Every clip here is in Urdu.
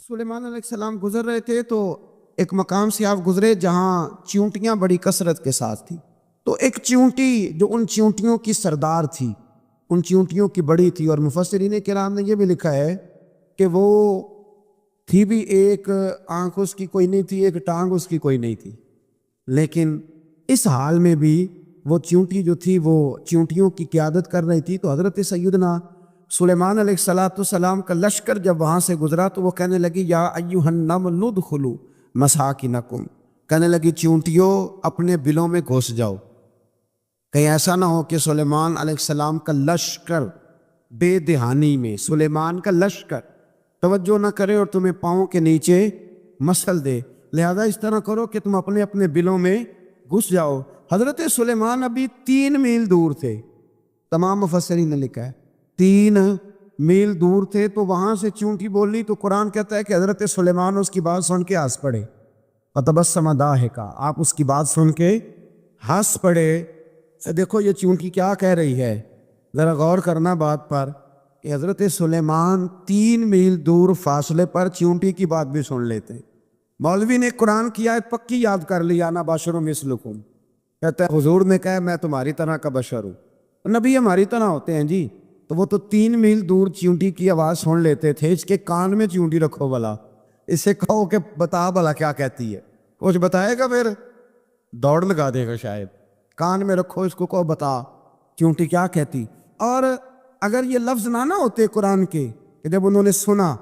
سلیمان علیہ السلام گزر رہے تھے تو ایک مقام سے آپ گزرے جہاں چیونٹیاں بڑی کثرت کے ساتھ تھیں. تو ایک چیونٹی جو ان چیونٹیوں کی سردار تھی، ان چیونٹیوں کی بڑی تھی، اور مفسرین کرام نے یہ بھی لکھا ہے کہ وہ تھی بھی ایک آنکھ اس کی کوئی نہیں تھی، ایک ٹانگ اس کی کوئی نہیں تھی، لیکن اس حال میں بھی وہ چیونٹی جو تھی وہ چیونٹیوں کی قیادت کر رہی تھی. تو حضرت سیدنا سلیمان علیہ السلام کا لشکر جب وہاں سے گزرا تو وہ کہنے لگی یا ایھا النمل ادخلوا مساکنکم، کہنے لگی چیونٹیوں اپنے بلوں میں گھس جاؤ، کہیں ایسا نہ ہو کہ سلیمان علیہ السلام کا لشکر بے دہانی میں سلیمان کا لشکر توجہ نہ کرے اور تمہیں پاؤں کے نیچے مسل دے، لہذا اس طرح کرو کہ تم اپنے اپنے بلوں میں گھس جاؤ. حضرت سلیمان ابھی 3 میل دور تھے، تمام مفسرین نے لکھا ہے 3 میل دور تھے، تو وہاں سے چونٹی بولنی تو قرآن کہتا ہے کہ حضرت سلیمان اس کی بات سن کے ہنس پڑے. فتبسم ضاحکا، آپ اس کی بات سن کے ہنس پڑے. دیکھو یہ چونٹی کیا کہہ رہی ہے، ذرا غور کرنا بات پر کہ حضرت سلیمان 3 میل دور فاصلے پر چونٹی کی بات بھی سن لیتے. مولوی نے قرآن کی آیت پکی یاد کر لی، انا بشر مثلکم، کہتا ہے حضور نے کہا میں تمہاری طرح کا بشر ہوں. نبی ہماری طرح ہوتے ہیں جی، تو وہ تو 3 میل دور چیونٹی کی آواز سن لیتے تھے. اس کے کان میں چیونٹی رکھو بلا، اس سے کہو کہ بتا بلا کیا کہتی ہے، کچھ بتائے گا پھر دوڑ لگا دے گا شاید. کان میں رکھو اس کو، کہو بتا چیونٹی کیا کہتی. اور اگر یہ لفظ نہ ہوتے قرآن کے کہ جب انہوں نے سنا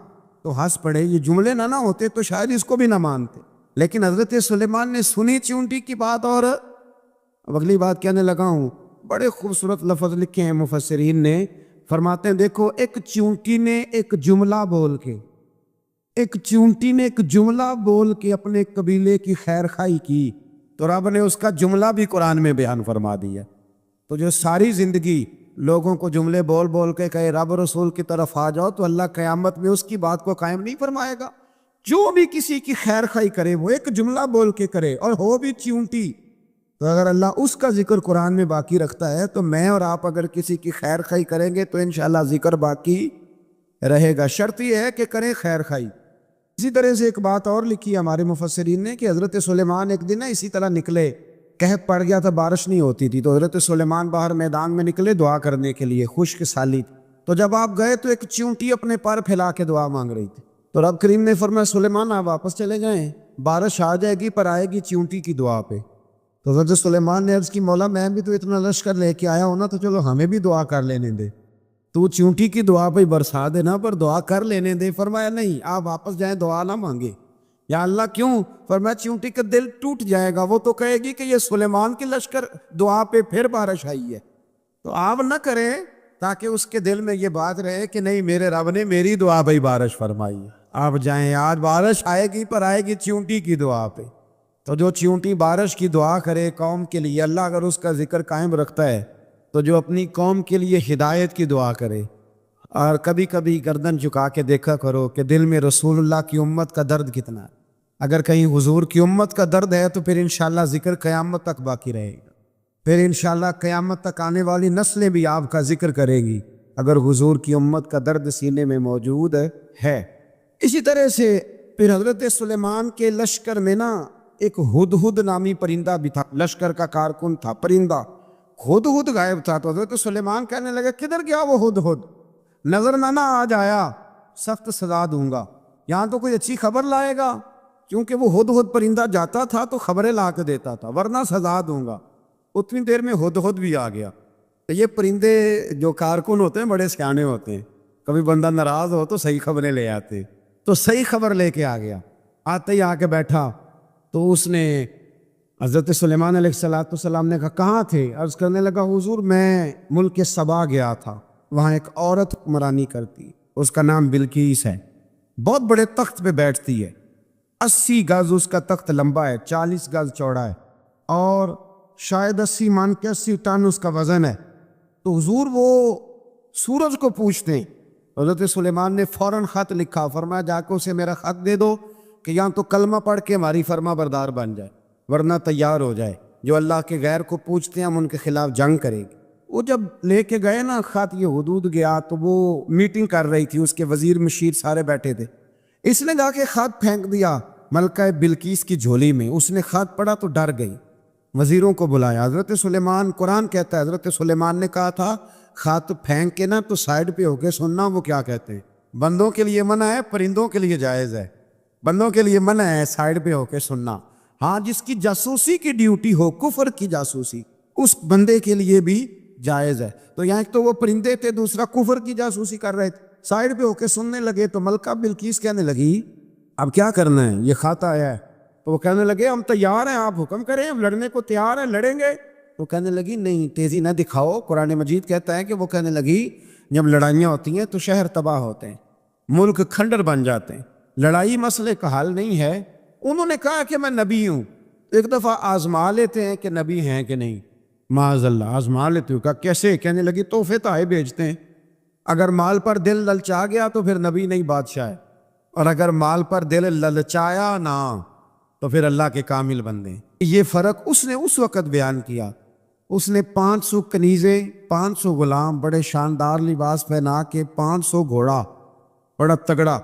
تو ہنس پڑے، یہ جملے نہ ہوتے تو شاید اس کو بھی نہ مانتے. لیکن حضرت سلیمان نے سنی چیونٹی کی بات، اور اب اگلی بات کہنے لگا ہوں، بڑے خوبصورت لفظ لکھے ہیں مفسرین نے، فرماتے ہیں دیکھو ایک چیونٹی نے ایک جملہ بول کے، ایک چیونٹی نے ایک جملہ بول کے اپنے قبیلے کی خیر خواہی کی تو رب نے اس کا جملہ بھی قرآن میں بیان فرما دیا. تو جو ساری زندگی لوگوں کو جملے بول بول کے کہے رب رسول کی طرف آ جاؤ، تو اللہ قیامت میں اس کی بات کو قائم نہیں فرمائے گا. جو بھی کسی کی خیر خواہی کرے وہ ایک جملہ بول کے کرے، اور ہو بھی چیونٹی، تو اگر اللہ اس کا ذکر قرآن میں باقی رکھتا ہے تو میں اور آپ اگر کسی کی خیر خواہی کریں گے تو انشاءاللہ ذکر باقی رہے گا. شرط یہ ہے کہ کریں خیر خواہی. اسی طرح سے ایک بات اور لکھی ہمارے مفسرین نے کہ حضرت سلیمان ایک دن اسی طرح نکلے، قحط پڑ گیا تھا، بارش نہیں ہوتی تھی، تو حضرت سلیمان باہر میدان میں نکلے دعا کرنے کے لیے، خشک سالی تھی. تو جب آپ گئے تو ایک چیونٹی اپنے پر پھیلا کے دعا مانگ رہی تھی. تو رب کریم نے فرمایا سلیمان آپ واپس چلے جائیں، بارش آ جائے گی پر آئے گی چیونٹی کی دعا پہ. تو حضرت سلیمان نے عرض کی مولا میں بھی تو اتنا لشکر لے کے آیا ہوں نا، تو چلو ہمیں بھی دعا کر لینے دے، تو چیونٹی کی دعا پہ برسا دینا پر دعا کر لینے دے. فرمایا نہیں آپ واپس جائیں، دعا نہ مانگے. یا اللہ کیوں؟ فرمایا چیونٹی کا دل ٹوٹ جائے گا، وہ تو کہے گی کہ یہ سلیمان کی لشکر دعا پہ پھر بارش آئی ہے. تو آپ نہ کریں تاکہ اس کے دل میں یہ بات رہے کہ نہیں میرے رب نے میری دعا پہ بارش فرمائی ہے. آپ جائیں، آج بارش آئے گی پر آئے گی چیونٹی کی دعا پہ. تو جو چیونٹی بارش کی دعا کرے قوم کے لیے، اللہ اگر اس کا ذکر قائم رکھتا ہے تو جو اپنی قوم کے لیے ہدایت کی دعا کرے. اور کبھی کبھی گردن جھکا کے دیکھا کرو کہ دل میں رسول اللہ کی امت کا درد کتنا ہے. اگر کہیں حضور کی امت کا درد ہے تو پھر انشاءاللہ ذکر قیامت تک باقی رہے گا، پھر انشاءاللہ قیامت تک آنے والی نسلیں بھی آپ کا ذکر کرے گی اگر حضور کی امت کا درد سینے میں موجود ہے. اسی طرح سے پھر حضرت سلیمان کے لشکر میں نا ایک ہدہد نامی پرندہ بھی تھا، لشکر کا کارکن تھا پرندہ. ہدہد غائب تھا، تو حضرت سلیمان کہنے لگے کدھر گیا وہ ہدہد، نظر نہ آج آیا سخت سزا دوں گا. یہاں تو کوئی اچھی خبر لائے گا، کیونکہ وہ ہدہد پرندہ جاتا تھا تو خبریں لا کے دیتا تھا، ورنہ سزا دوں گا. اتنی دیر میں ہدہد بھی آ گیا. تو یہ پرندے جو کارکن ہوتے ہیں بڑے سیانے ہوتے ہیں، کبھی بندہ ناراض ہو تو صحیح خبریں لے آتے. تو صحیح خبر لے کے آ گیا. آتے ہی آ کے بیٹھا تو اس نے حضرت سلیمان علیہ السلام نے کہا کہاں تھے؟ عرض کرنے لگا حضور میں ملک سبا گیا تھا، وہاں ایک عورت حکمرانی کرتی، اس کا نام بلقیس ہے، بہت بڑے تخت پہ بیٹھتی ہے، 80 گز اس کا تخت لمبا ہے، 40 گز چوڑا ہے، اور شاید 80 من کے 80 ٹن اس کا وزن ہے. تو حضور وہ سورج کو پوچھتے ہیں. حضرت سلیمان نے فوراً خط لکھا، فرمایا جا کے اسے میرا خط دے دو کہ یہاں تو کلمہ پڑھ کے ہماری فرما بردار بن جائے، ورنہ تیار ہو جائے، جو اللہ کے غیر کو پوچھتے ہیں ہم ان کے خلاف جنگ کریں گے. وہ جب لے کے گئے نا خط، یہ حدود گیا تو وہ میٹنگ کر رہی تھی، اس کے وزیر مشیر سارے بیٹھے تھے. اس نے جا کے خط پھینک دیا ملکہ بلقیس کی جھولی میں. اس نے خط پڑھا تو ڈر گئی, وزیروں کو بلایا. حضرت سلیمان, قرآن کہتا ہے حضرت سلیمان نے کہا تھا خط پھینک کے نا تو سائڈ پہ ہو کے سننا وہ کیا کہتے ہیں. بندوں کے لیے منع ہے, پرندوں کے لیے جائز ہے. بندوں کے لیے منع ہے سائڈ پہ ہو کے سننا. ہاں جس کی جاسوسی کی ڈیوٹی ہو, کفر کی جاسوسی, اس بندے کے لیے بھی جائز ہے. تو یہاں ایک تو وہ پرندے تھے, دوسرا کفر کی جاسوسی کر رہے تھے, سائڈ پہ ہو کے سننے لگے. تو ملکہ بلقیس کہنے لگی اب کیا کرنا ہے, یہ خط آیا ہے. تو وہ کہنے لگے ہم تیار ہیں, آپ حکم کریں, ہم لڑنے کو تیار ہیں, لڑیں گے. تو کہنے لگی نہیں تیزی نہ دکھاؤ. قرآن مجید کہتا ہے کہ وہ کہنے لگی جب لڑائیاں ہوتی ہیں تو شہر تباہ ہوتے ہیں, ملک کھنڈر بن جاتے ہیں, لڑائی مسئلے کا حل نہیں ہے. انہوں نے کہا کہ میں نبی ہوں. ایک دفعہ آزما لیتے ہیں کہ نبی ہیں کہ نہیں, معاذ اللہ آزما لیتے ہو. کہا کیسے؟ کہنے لگی تحفے تحائف بھیجتے ہیں, اگر مال پر دل للچا گیا تو پھر نبی نہیں بادشاہ ہے, اور اگر مال پر دل للچایا نہ تو پھر اللہ کے کامل بندے. یہ فرق اس نے اس وقت بیان کیا. اس نے 500 کنیزیں, 500 غلام, بڑے شاندار لباس پہنا کے, 500 گھوڑا بڑا تگڑا,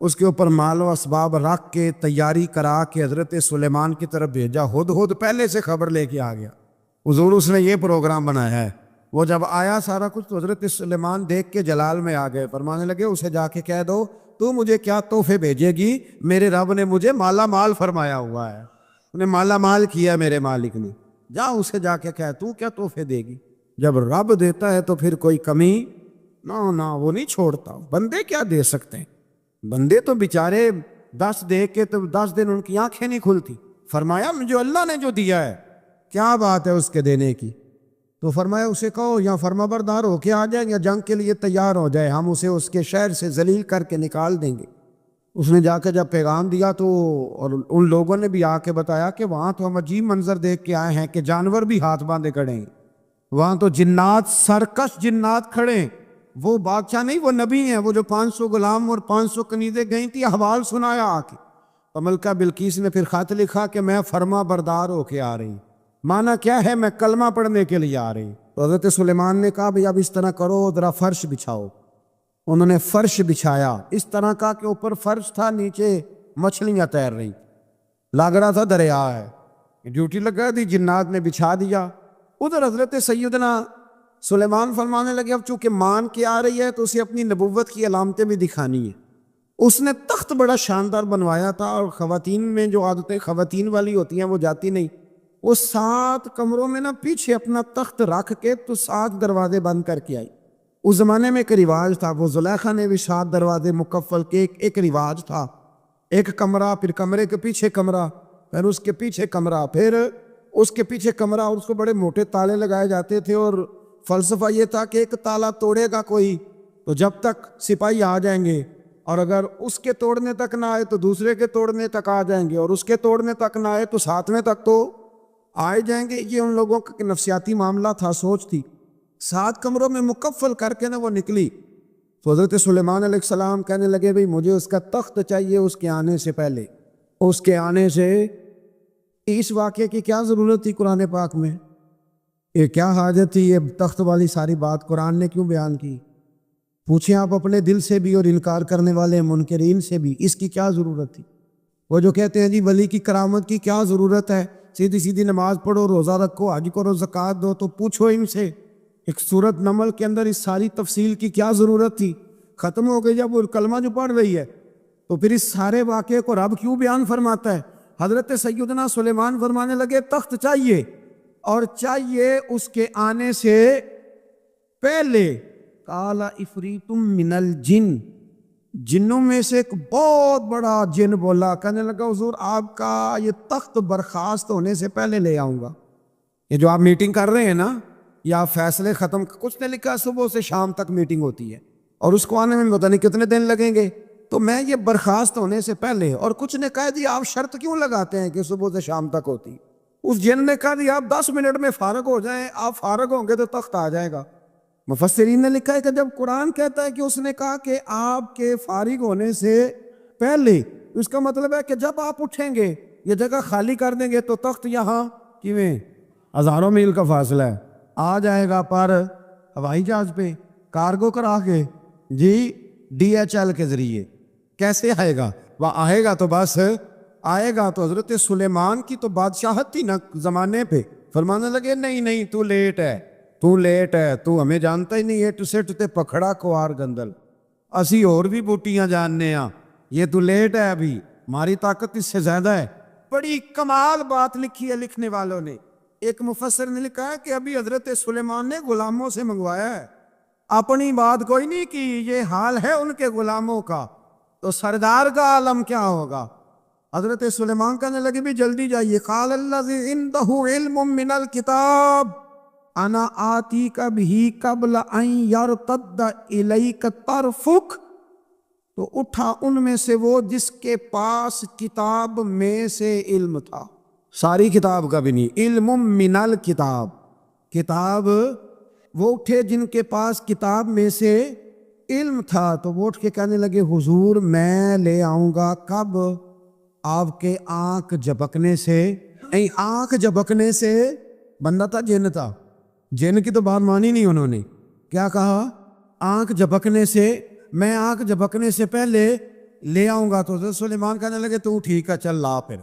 اس کے اوپر مال و اسباب رکھ کے تیاری کرا کے حضرت سلیمان کی طرف بھیجا. ہدہد پہلے سے خبر لے کے آ گیا. حضور اس نے یہ پروگرام بنایا ہے. وہ جب آیا سارا کچھ تو حضرت سلیمان دیکھ کے جلال میں آ گئے. فرمانے لگے اسے جا کے کہہ دو تو مجھے کیا تحفے بھیجے گی, میرے رب نے مجھے مالا مال فرمایا ہوا ہے, انہیں مالا مال کیا میرے مالک نے. جا اسے جا کے کہہ تو کیا تحفے دے گی. جب رب دیتا ہے تو پھر کوئی کمی نہ وہ نہیں چھوڑتا. بندے کیا دے سکتے ہیں, بندے تو بیچارے 10 دے کے تو 10 دن ان کی آنکھیں نہیں کھلتی. فرمایا جو اللہ نے جو دیا ہے کیا بات ہے اس کے دینے کی. تو فرمایا اسے کہو یا فرما بردار ہو کے آ جائیں یا جنگ کے لیے تیار ہو جائے, ہم اسے اس کے شہر سے ذلیل کر کے نکال دیں گے. اس نے جا کے جب پیغام دیا تو اور ان لوگوں نے بھی آ کے بتایا کہ وہاں تو ہم عجیب منظر دیکھ کے آئے ہیں کہ جانور بھی ہاتھ باندھے کھڑے ہیں, وہاں تو جنات, سرکش جنات کھڑے ہیں. وہ بادشاہ نہیں, وہ نبی ہیں. وہ جو 500 غلام اور 500 کنیزیں گئی تھی, حوال سنایا آ کے. اور ملکہ بلقیس نے پھر خط لکھا کہ میں فرما بردار ہو کے آ رہی ہوں. معنی کیا ہے, میں کلمہ پڑھنے کے لیے آ رہی ہوں. تو حضرت سلیمان نے کہا بھئی اب اس طرح کرو, ذرا فرش بچھاؤ. انہوں نے فرش بچھایا اس طرح کا کہ اوپر فرش تھا, نیچے مچھلیاں تیر رہی, لگ رہا تھا دریا ہے. ڈیوٹی لگا دی, جنات نے بچھا دیا. ادھر حضرت سیدنا سلیمان فرمانے لگے اب چونکہ مان کے آ رہی ہے تو اسے اپنی نبوت کی علامتیں بھی دکھانی ہیں. اس نے تخت بڑا شاندار بنوایا تھا, اور خواتین میں جو عادتیں خواتین والی ہوتی ہیں وہ جاتی نہیں. وہ 7 کمروں میں نا پیچھے اپنا تخت رکھ کے تو 7 دروازے بند کر کے آئی. اس زمانے میں ایک رواج تھا, وہ زلیخا نے بھی 7 دروازے مکفل کے ایک رواج تھا. ایک کمرہ, پھر کمرے کے پیچھے کمرہ, پھر اس کے پیچھے کمرہ, پھر اس کے پیچھے کمرہ, اور اس کو بڑے موٹے تالے لگائے جاتے تھے. اور فلسفہ یہ تھا کہ ایک تالا توڑے گا کوئی تو جب تک سپاہی آ جائیں گے, اور اگر اس کے توڑنے تک نہ آئے تو دوسرے کے توڑنے تک آ جائیں گے, اور اس کے توڑنے تک نہ آئے تو 7ویں تک تو آئے جائیں گے. یہ ان لوگوں کا نفسیاتی معاملہ تھا, سوچ تھی. 7 کمروں میں مکفل کر کے نا وہ نکلی. تو حضرت سلیمان علیہ السلام کہنے لگے بھئی مجھے اس کا تخت چاہیے اس کے آنے سے پہلے. اس کے آنے سے اس واقعے کی کیا ضرورت تھی قرآن پاک میں, یہ کیا حاجت تھی, یہ تخت والی ساری بات قرآن نے کیوں بیان کی؟ پوچھیں آپ اپنے دل سے بھی اور انکار کرنے والے منکرین سے بھی, اس کی کیا ضرورت تھی؟ وہ جو کہتے ہیں جی ولی کی کرامت کی کیا ضرورت ہے, سیدھی سیدھی نماز پڑھو, روزہ رکھو, حج کرو, زکوٰۃ دو, تو پوچھو ان سے ایک سورت نمل کے اندر اس ساری تفصیل کی کیا ضرورت تھی؟ ختم ہو گئی جب وہ کلمہ جو پڑھ رہی ہے. تو پھر اس سارے واقعے کو رب کیوں بیان فرماتا ہے؟ حضرت سیدنا سلیمان فرمانے لگے تخت چاہیے, اور چاہیے اس کے آنے سے پہلے. قال عفریت من الجن, جنوں میں سے ایک بہت بڑا جن بولا, کہنے لگا حضور آپ کا یہ تخت برخاست ہونے سے پہلے لے آؤں گا. یہ جو آپ میٹنگ کر رہے ہیں نا, یا فیصلے ختم, کچھ نے لکھا صبح سے شام تک میٹنگ ہوتی ہے اور اس کو آنے میں پتہ نہیں کتنے دن لگیں گے, تو میں یہ برخاست ہونے سے پہلے. اور کچھ نے کہا جی آپ شرط کیوں لگاتے ہیں کہ صبح سے شام تک ہوتی؟ اس جن نے کہا جی آپ 10 منٹ میں فارغ ہو جائیں, آپ فارغ ہوں گے تو تخت آ جائے گا. مفسرین نے لکھا ہے کہ جب قرآن کہتا ہے کہ اس نے کہا کہ آپ کے فارغ ہونے سے پہلے, اس کا مطلب ہے کہ جب آپ اٹھیں گے یہ جگہ خالی کر دیں گے تو تخت یہاں کیویں ہزاروں میل کا فاصلہ ہے آ جائے گا, پر ہوائی جہاز پہ کارگو کرا کے, جی DHL کے ذریعے. کیسے آئے گا؟ وہ آئے گا تو بس آئے گا تو حضرت سلیمان کی تو بادشاہت تھی نا زمانے پہ. فرمانے لگے نہیں نہیں تو لیٹ ہے، تو لیٹ ہے، تو ہمیں جانتا ہی نہیں ہے، تو سٹ تے پکھڑا کوار گندل، اسی اور بھی بوٹیاں جاننے ہاں، یہ تو لیٹ ہے، ابھی ہماری طاقت اس سے زیادہ ہے. بڑی کمال بات لکھی ہے لکھنے والوں نے. ایک مفسر نے لکھا ہے کہ ابھی حضرت سلیمان نے غلاموں سے منگوایا ہے، اپنی بات کوئی نہیں کی. یہ حال ہے ان کے غلاموں کا، تو سردار کا عالم کیا ہوگا؟ حضرت سلیمان کہنے لگے بھی جلدی جائیے. قال الذی عنده علم من الکتاب انا آتیک بہ قبل ان یرتد الیک طرفک. تو اٹھا ان میں سے وہ جس کے پاس کتاب میں سے علم تھا، ساری کتاب کا بھی نہیں، علم من الکتاب، کتاب. وہ اٹھے جن کے پاس کتاب میں سے علم تھا، تو وہ اٹھ کے کہنے لگے حضور میں لے آؤں گا. کب؟ آپ کے آنکھ جھپکنے سے. آنکھ جھپکنے سے بندہ تھا جن تھا، جن کی تو بات مانی نہیں انہوں نے. کیا کہا؟ آنکھ جھپکنے سے. میں آنکھ جھپکنے سے پہلے لے آؤں گا. تو حضرت سلیمان کہنے لگے تو ٹھیک ہے چل لا پھر،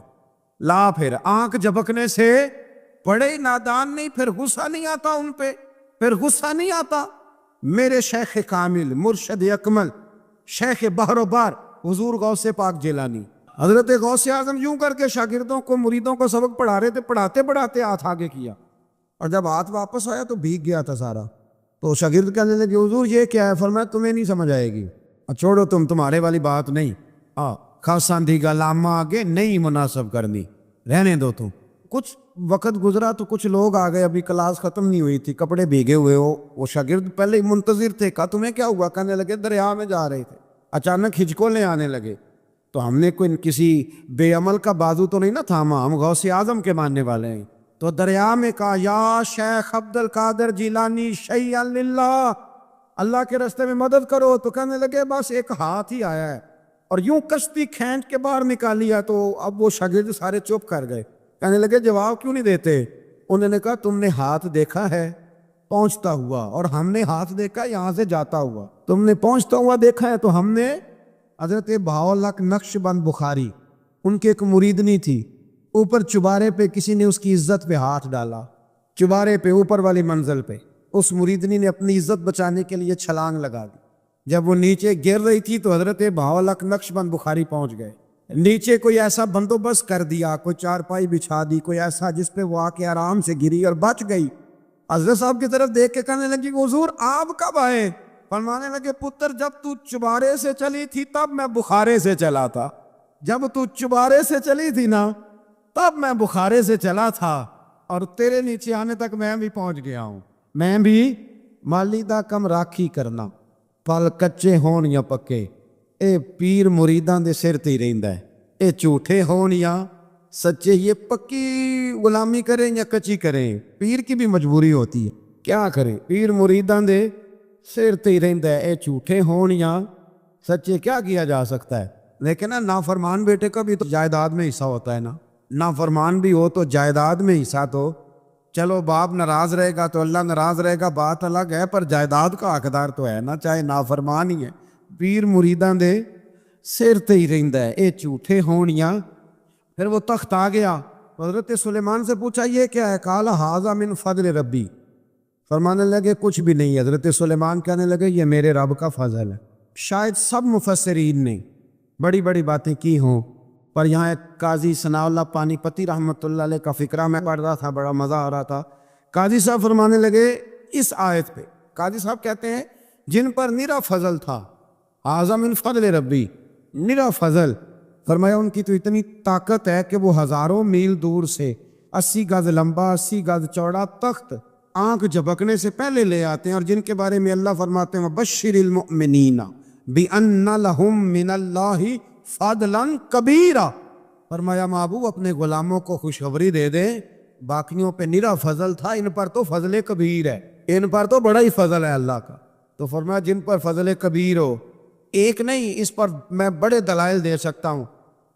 لا پھر. آنکھ جھپکنے سے بڑے نادان نہیں، پھر غصہ نہیں آتا ان پہ، پھر غصہ نہیں آتا. میرے شیخ کامل مرشد اکمل شیخ بحر و بار حضور غوث پاک جیلانی، حضرت غوث اعظم یوں کر کے شاگردوں کو مریدوں کو سبق پڑھا رہے تھے، پڑھاتے پڑھاتے ہاتھ آگے کیا، اور جب ہاتھ واپس آیا تو بھیگ گیا تھا سارا. تو شاگرد کہنے لگے حضور یہ کیا ہے؟ فرمایا تمہیں نہیں سمجھ آئے گی، چھوڑو تمہارے والی بات نہیں، خاصان دی گل آما آگے نہیں مناسب کرنی، رہنے دو تم. کچھ وقت گزرا تو کچھ لوگ آ گئے، ابھی کلاس ختم نہیں ہوئی تھی، کپڑے بھیگے ہوئے ہو. وہ شاگرد پہلے ہی منتظر تھے. کہا تمہیں کیا ہوا؟ کہنے لگے دریا میں جا رہے تھے، اچانک ہچکولے آنے لگے. تو ہم نے کوئی کسی بے عمل کا بازو تو نہیں نہ تھاما، ہم غوث اعظم کے ماننے والے ہیں. تو دریا میں کہا یا شیخ عبد القادر جیلانی شیئا للہ، اللہ کے راستے میں مدد کرو. تو کہنے لگے بس ایک ہاتھ ہی آیا ہے، اور یوں کشتی کھینچ کے باہر نکالیا. تو اب وہ شاگرد سارے چپ کر گئے، کہنے لگے جواب کیوں نہیں دیتے؟ انہوں نے کہا تم نے ہاتھ دیکھا ہے پہنچتا ہوا، اور ہم نے ہاتھ دیکھا یہاں سے جاتا ہوا. تم نے پہنچتا ہوا دیکھا ہے، تو ہم نے. حضرت بہاءالحق نقش بند بخاری، ان کے ایک مریدنی تھی، اوپر چبارے پہ کسی نے اس کی عزت پہ ہاتھ ڈالا، چبارے پہ اوپر والی منزل پہ. اس مریدنی نے اپنی عزت بچانے کے لیے چھلانگ لگا دی. جب وہ نیچے گر رہی تھی تو حضرت بہاءالحق نقش بند بخاری پہنچ گئے. نیچے کوئی ایسا بندوبست کر دیا، کوئی چارپائی بچھا دی، کوئی ایسا جس پہ وہ آ کے آرام سے گری اور بچ گئی. حضرت صاحب کی طرف دیکھ کے کہنے لگی حضور آپ کب آئے؟ فرمانے لگے پتر جب تو چبارے سے چلی تھی تب میں بخارے سے چلا تھا، جب تو چبارے سے چلی تھی نا تب میں بخارے سے چلا تھا، اور تیرے نیچے آنے تک میں بھی پہنچ گیا ہوں. میں بھی مالی دا کم راکھی کرنا، پل کچے ہون یا پکے، اے پیر مریداں دے سر تے ہی رہندا ہے. اے جھوٹے ہون یا سچے، یہ پکی غلامی کریں یا کچی کریں، پیر کی بھی مجبوری ہوتی ہے، کیا کریں، پیر مریداں دے سر تے ہی رہندا ہے. اے جھوٹے ہون یا سچے، کیا کیا جا سکتا ہے. لیکن نا نافرمان بیٹے کا بھی تو جائیداد میں حصہ ہوتا ہے نا، نافرمان بھی ہو تو جائیداد میں حصہ تو. چلو باپ ناراض رہے گا تو اللہ ناراض رہے گا، بات الگ ہے، پر جائیداد کا حقدار تو ہے نا، چاہے نافرمان ہی ہے. پیر مریداں دے سر تے ہی رہندا ہے، اے جھوٹے ہون یا. پھر وہ تخت آ گیا، حضرت سلیمان سے پوچھا یہ کیا ہے؟ قال ھذا من فضل ربی. فرمانے لگے کچھ بھی نہیں. حضرت سلیمان کہنے لگے یہ میرے رب کا فضل ہے. شاید سب مفسرین نے بڑی بڑی باتیں کی ہوں، پر یہاں ایک قاضی ثناء اللہ پانی پتی رحمۃ اللہ علیہ کا فقرہ میں پڑھ رہا تھا، بڑا مزہ آ رہا تھا. قاضی صاحب فرمانے لگے اس آیت پہ، قاضی صاحب کہتے ہیں جن پر نرا فضل تھا، ھذا من فضل ربی، نرا فضل. فرمایا ان کی تو اتنی طاقت ہے کہ وہ ہزاروں میل دور سے 80 گز لمبا 80 گز چوڑا تخت آنکھ جھپکنے سے پہلے لے آتے ہیں، اور جن کے بارے میں اللہ فرماتے ہیں بشر المؤمنین بِأَنَّ لَهُم مِّنَ اللَّهِ فَضْلًا كَبِيرًا. فرمایا محبوب اپنے غلاموں کو خوشخبری دے دیں، باقیوں پہ نرا فضل تھا، ان پر تو فضل کبیر ہے، ان پر تو بڑا ہی فضل ہے اللہ کا. تو فرمایا جن پر فضل کبیر ہو، ایک نہیں، اس پر میں بڑے دلائل دے سکتا ہوں،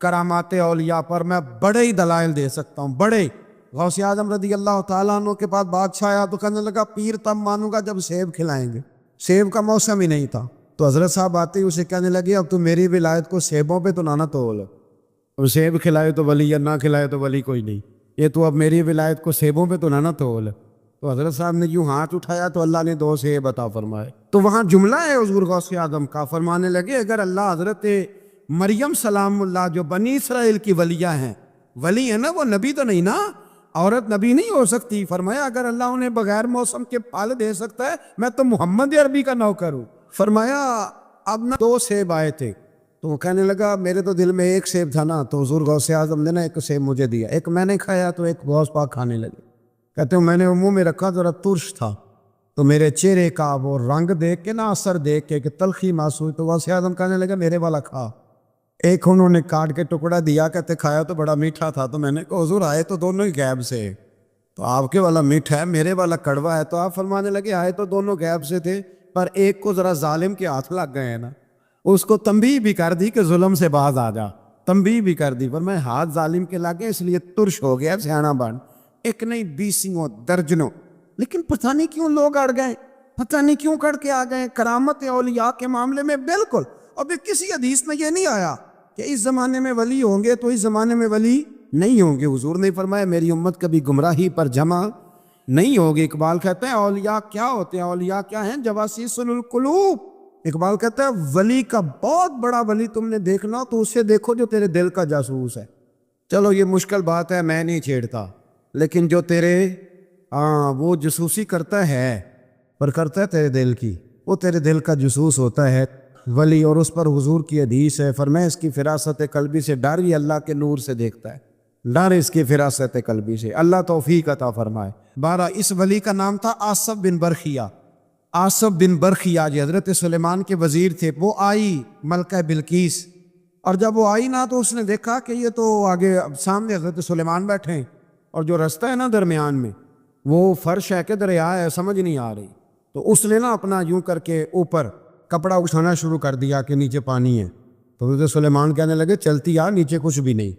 کرامات اولیاء پر میں بڑے ہی دلائل دے سکتا ہوں، بڑے. غوث اعظم رضی اللہ تعالیٰ عنہ کے پاس بادشاہ آیا تو کہنے لگا پیر تب مانوں گا جب سیب کھلائیں گے. سیب کا موسم ہی نہیں تھا، تو حضرت صاحب آتے ہی اسے کہنے لگے اب تو میری ولایت کو سیبوں پہ تو نہ تول، اب سیب کھلائے تو ولی یا نہ کھلائے تو ولی کوئی نہیں، یہ تو اب میری ولایت کو سیبوں پہ تو نہ تول۔ تو حضرت صاحب نے یوں ہاتھ اٹھایا تو اللہ نے 2 سیب عطا فرمائے۔ تو وہاں جملہ ہے حضور غوث اعظم کا، فرمانے لگے اگر اللہ حضرت مریم سلام اللہ جو بنی اسرائیل کی ولیہ ہیں، ولی ہے نا، وہ نبی تو نہیں نا، عورت نبی نہیں ہو سکتی، فرمایا اگر اللہ انہیں بغیر موسم کے پھل دے سکتا ہے میں تو محمد عربی کا نوکر ہوں۔ فرمایا اب نہ 2 سیب آئے تھے، تو وہ کہنے لگا میرے تو دل میں 1 سیب تھا نا، تو حضور غوث اعظم نے نا 1 سیب مجھے دیا، 1 میں نے کھایا تو 1 غوث پاک کھانے لگے۔ کہتے ہیں میں نے منہ میں رکھا ذرا ترش تھا، تو میرے چہرے کا وہ رنگ دیکھ کے نا، اثر دیکھ کے کہ تلخی محسوس، تو غوث اعظم کہنے لگا میرے والا کھا۔ 1 انہوں نے کاٹ کے ٹکڑا دیا، کہتے کھایا تو بڑا میٹھا تھا، تو میں نے کہا حضور آئے تو دونوں ہی غیب سے، تو آپ کے والا میٹھا ہے میرے والا کڑوا ہے، تو آپ فرمانے لگے آئے تو دونوں غیب سے تھے، پر ایک کو ذرا ظالم کے ہاتھ لگ گئے ہیں نا، اس کو تنبیہ بھی کر دی کہ ظلم سے باز آ جا، تنبیہ بھی کر دی، پر میں ہاتھ ظالم کے لگے اس لیے ترش ہو گیا، سیانا بن، 1 نہیں 20 درجنوں۔ لیکن پتہ نہیں کیوں لوگ اڑ گئے، پتہ نہیں کیوں کر کے آ گئے کرامت اولیاء کے معاملے میں بالکل۔ اب کسی حدیث میں یہ نہیں آیا کہ اس زمانے میں ولی ہوں گے تو اس زمانے میں ولی نہیں ہوں گے، حضور نے فرمایا میری امت کبھی گمراہی پر جمع نہیں ہوگی۔ اقبال کہتا ہے اولیاء کیا ہوتے ہیں، اولیاء کیا ہیں، جواسیس القلوب۔ اقبال کہتا ہے ولی کا بہت بڑا ولی تم نے دیکھنا تو اسے دیکھو جو تیرے دل کا جاسوس ہے۔ چلو یہ مشکل بات ہے، میں نہیں چھیڑتا، لیکن جو تیرے وہ جاسوسی کرتا ہے، پر کرتا ہے تیرے دل کی، وہ تیرے دل کا جاسوس ہوتا ہے ولی۔ اور اس پر حضور کی حدیث ہے، فرمایا اس کی فراست قلبی سے ڈر ہی اللہ کے نور سے دیکھتا ہے، ڈر اس کی فراست قلبی سے، اللہ توفیق عطا فرمائے۔ 12 اس ولی کا نام تھا آصف بن برخیہ۔ آصف بن برخیہ جی حضرت سلیمان کے وزیر تھے۔ وہ آئی ملکہ بلقیس، اور جب وہ آئی نا تو اس نے دیکھا کہ یہ تو آگے سامنے حضرت سلیمان بیٹھے ہیں، اور جو رستہ ہے نا درمیان میں وہ فرش ہے کہ دریا ہے سمجھ نہیں آ رہی، تو اس نے نا اپنا یوں کر کے اوپر کپڑا اٹھانا شروع کر دیا کہ نیچے پانی ہے، تو حضرت سلیمان کہنے لگے چلتی آ، نیچے کچھ بھی نہیں۔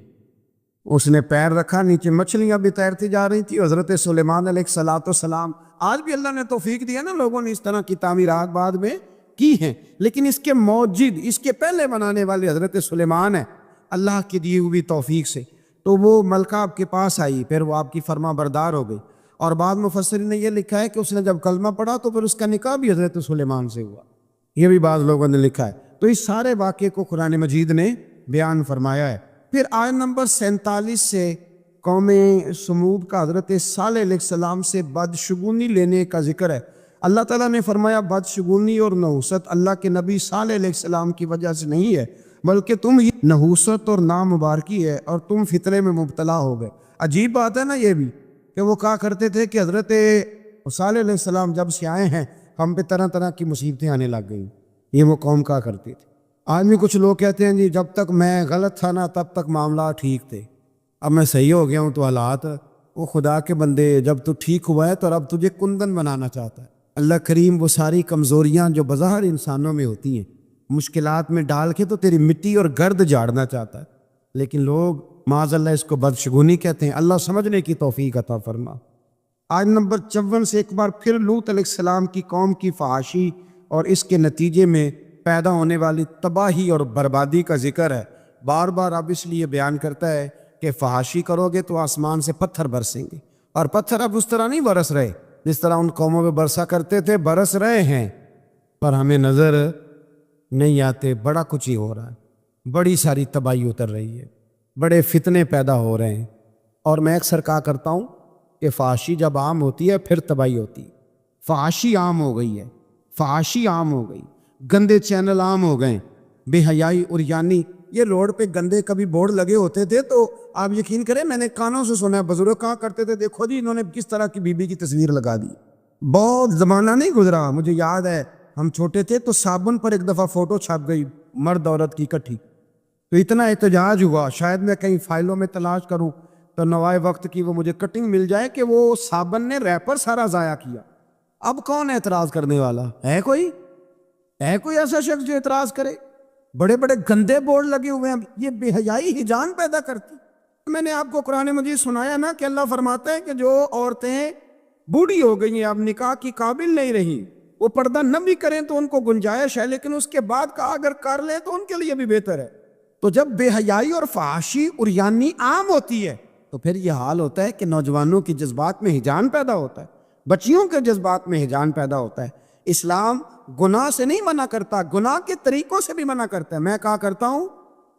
اس نے پیر رکھا، نیچے مچھلیاں بھی تیرتی جا رہی تھی۔ حضرت سلیمان علیہ الصلوۃ والسلام، آج بھی اللہ نے توفیق دیا نا، لوگوں نے اس طرح کی تعمیرات بعد میں کی ہیں، لیکن اس کے موجد، اس کے پہلے بنانے والے حضرت سلیمان ہے اللہ کی دی ہوئی توفیق سے۔ تو وہ ملکہ آپ کے پاس آئی، پھر وہ آپ کی فرما بردار ہو گئی، اور بعد مفسرین نے یہ لکھا ہے کہ اس نے جب کلمہ پڑھا تو پھر اس کا نکاح بھی حضرت سلیمان سے ہوا، یہ بھی بعض لوگوں نے لکھا ہے۔ تو اس سارے واقعے کو قرآن مجید نے بیان فرمایا ہے۔ پھر آیت نمبر 47 سے قوم سمود کا حضرت صالح علیہ السلام سے بدشگونی لینے کا ذکر ہے۔ اللہ تعالیٰ نے فرمایا بدشگونی اور نحوست اللہ کے نبی صالح علیہ السلام کی وجہ سے نہیں ہے، بلکہ تم ہی نحوست اور نامبارکی ہے اور تم فتنے میں مبتلا ہو گئے۔ عجیب بات ہے نا یہ بھی، کہ وہ کہا کرتے تھے کہ حضرت صالح علیہ السلام جب سے آئے ہیں ہم پہ طرح طرح کی مصیبتیں آنے لگ گئیں، یہ وہ قوم کہا کرتی تھی۔ آج بھی کچھ لوگ کہتے ہیں جی جب تک میں غلط تھا نا تب تک معاملات ٹھیک تھے، اب میں صحیح ہو گیا ہوں تو حالات، وہ خدا کے بندے جب تو ٹھیک ہوا ہے تو اب تجھے کندن بنانا چاہتا ہے۔ اللہ کریم وہ ساری کمزوریاں جو بظاہر انسانوں میں ہوتی ہیں مشکلات میں ڈال کے تو تیری مٹی اور گرد جھاڑنا چاہتا ہے، لیکن لوگ معاذ اللہ اس کو بدشگونی کہتے ہیں۔ اللہ سمجھنے کی توفیق عطا فرما۔ آیت نمبر 54 سے ایک بار پھر لوط علیہ السلام کی قوم کی فحاشی اور اس کے نتیجے میں پیدا ہونے والی تباہی اور بربادی کا ذکر ہے۔ بار بار اب اس لیے بیان کرتا ہے کہ فحاشی کرو گے تو آسمان سے پتھر برسیں گے، اور پتھر اب اس طرح نہیں برس رہے جس طرح ان قوموں میں برسا کرتے تھے، برس رہے ہیں پر ہمیں نظر نہیں آتے۔ بڑا کچھ ہی ہو رہا ہے، بڑی ساری تباہی اتر رہی ہے، بڑے فتنے پیدا ہو رہے ہیں، اور میں اکثر کہا کرتا ہوں کہ فحاشی جب عام ہوتی ہے پھر تباہی ہوتی ہے۔ فحاشی عام ہو گئی ہے، فحاشی عام ہو گئی، گندے چینل عام ہو گئے، بے حیائی اور یعنی یہ روڈ پہ گندے کبھی بورڈ لگے ہوتے تھے تو آپ یقین کریں میں نے کانوں سے سنا ہے، بزرگ کہا کرتے تھے دیکھو جی انہوں نے کس طرح کی بی بی کی تصویر لگا دی۔ بہت زمانہ نہیں گزرا، مجھے یاد ہے ہم چھوٹے تھے تو صابن پر ایک دفعہ فوٹو چھپ گئی مرد عورت کی اکٹھی، تو اتنا احتجاج ہوا، شاید میں کہیں فائلوں میں تلاش کروں تو نوائے وقت کی وہ مجھے کٹنگ مل جائے کہ وہ صابن نے ریپر سارا ضائع کیا۔ اب کون اعتراض کرنے والا ہے؟ کوئی ایسا شخص جو اعتراض کرے؟ بڑے بڑے گندے بورڈ لگے ہوئے ہیں، یہ بے حیائی ہی جان پیدا کرتی۔ میں نے آپ کو قرآن مجید سنایا نا کہ اللہ فرماتا ہے کہ جو عورتیں بوڑھی ہو گئی ہیں اب نکاح کی قابل نہیں رہی، وہ پردہ نہ بھی کریں تو ان کو گنجائش ہے، لیکن اس کے بعد کا اگر کر لیں تو ان کے لیے بھی بہتر ہے۔ تو جب بے حیائی اور فحاشی عریانی عام ہوتی ہے تو پھر یہ حال ہوتا ہے کہ نوجوانوں کے جذبات میں ہجان پیدا ہوتا ہے، بچیوں کے جذبات میں ہجان پیدا ہوتا ہے۔ اسلام گناہ سے نہیں منع کرتا، گناہ کے طریقوں سے بھی منع کرتا ہے۔ میں کہا کرتا ہوں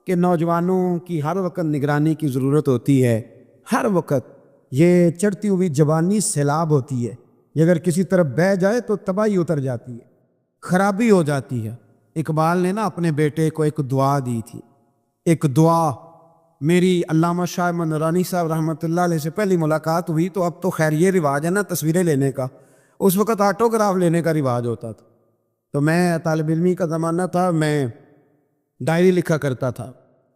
کہ نوجوانوں کی ہر وقت نگرانی کی ضرورت ہوتی ہے، ہر وقت۔ یہ چڑھتی ہوئی جوانی سیلاب ہوتی ہے، یہ اگر کسی طرف بہہ جائے تو تباہی اتر جاتی ہے، خرابی ہو جاتی ہے۔ اقبال نے نا اپنے بیٹے کو ایک دعا دی تھی، ایک دعا۔ میری علامہ شاہ احمد نورانی صاحب رحمۃ اللہ علیہ سے پہلی ملاقات ہوئی تو اب تو خیر یہ رواج ہے نا تصویریں لینے کا، اس وقت آٹوگراف لینے کا رواج ہوتا تھا۔ تو میں طالب علمی کا زمانہ تھا، میں ڈائری لکھا کرتا تھا۔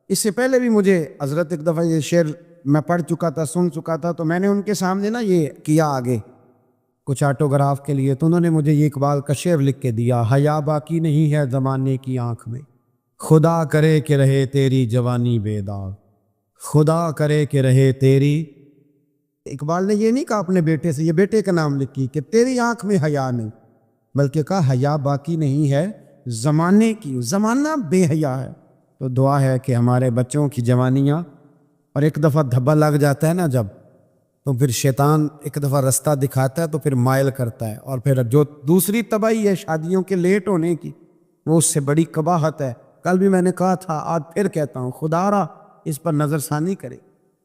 اس سے پہلے بھی مجھے حضرت ایک دفعہ یہ شعر میں پڑھ چکا تھا، سن چکا تھا، تو میں نے ان کے سامنے نا یہ کیا آگے کچھ آٹوگراف کے لیے، تو انہوں نے مجھے یہ اقبال کا شعر لکھ کے دیا: حیا باقی نہیں ہے زمانے کی آنکھ میں، خدا کرے کہ رہے تیری جوانی بے داغ، خدا کرے کہ رہے تیری۔ اقبال نے یہ نہیں کہا اپنے بیٹے سے، یہ بیٹے کا نام لکھی کہ تیری آنکھ میں حیا نہیں، بلکہ کہا حیا باقی نہیں ہے زمانے کی، زمانہ بے حیا ہے۔ تو دعا ہے کہ ہمارے بچوں کی جوانیاں، اور ایک دفعہ دھبا لگ جاتا ہے نا جب، تو پھر شیطان ایک دفعہ رستہ دکھاتا ہے تو پھر مائل کرتا ہے، اور پھر جو دوسری تباہی ہے شادیوں کے لیٹ ہونے کی، وہ اس سے بڑی قباحت ہے۔ کل بھی میں نے کہا تھا، آج پھر کہتا ہوں، خدا را اس پر نظر ثانی کرے۔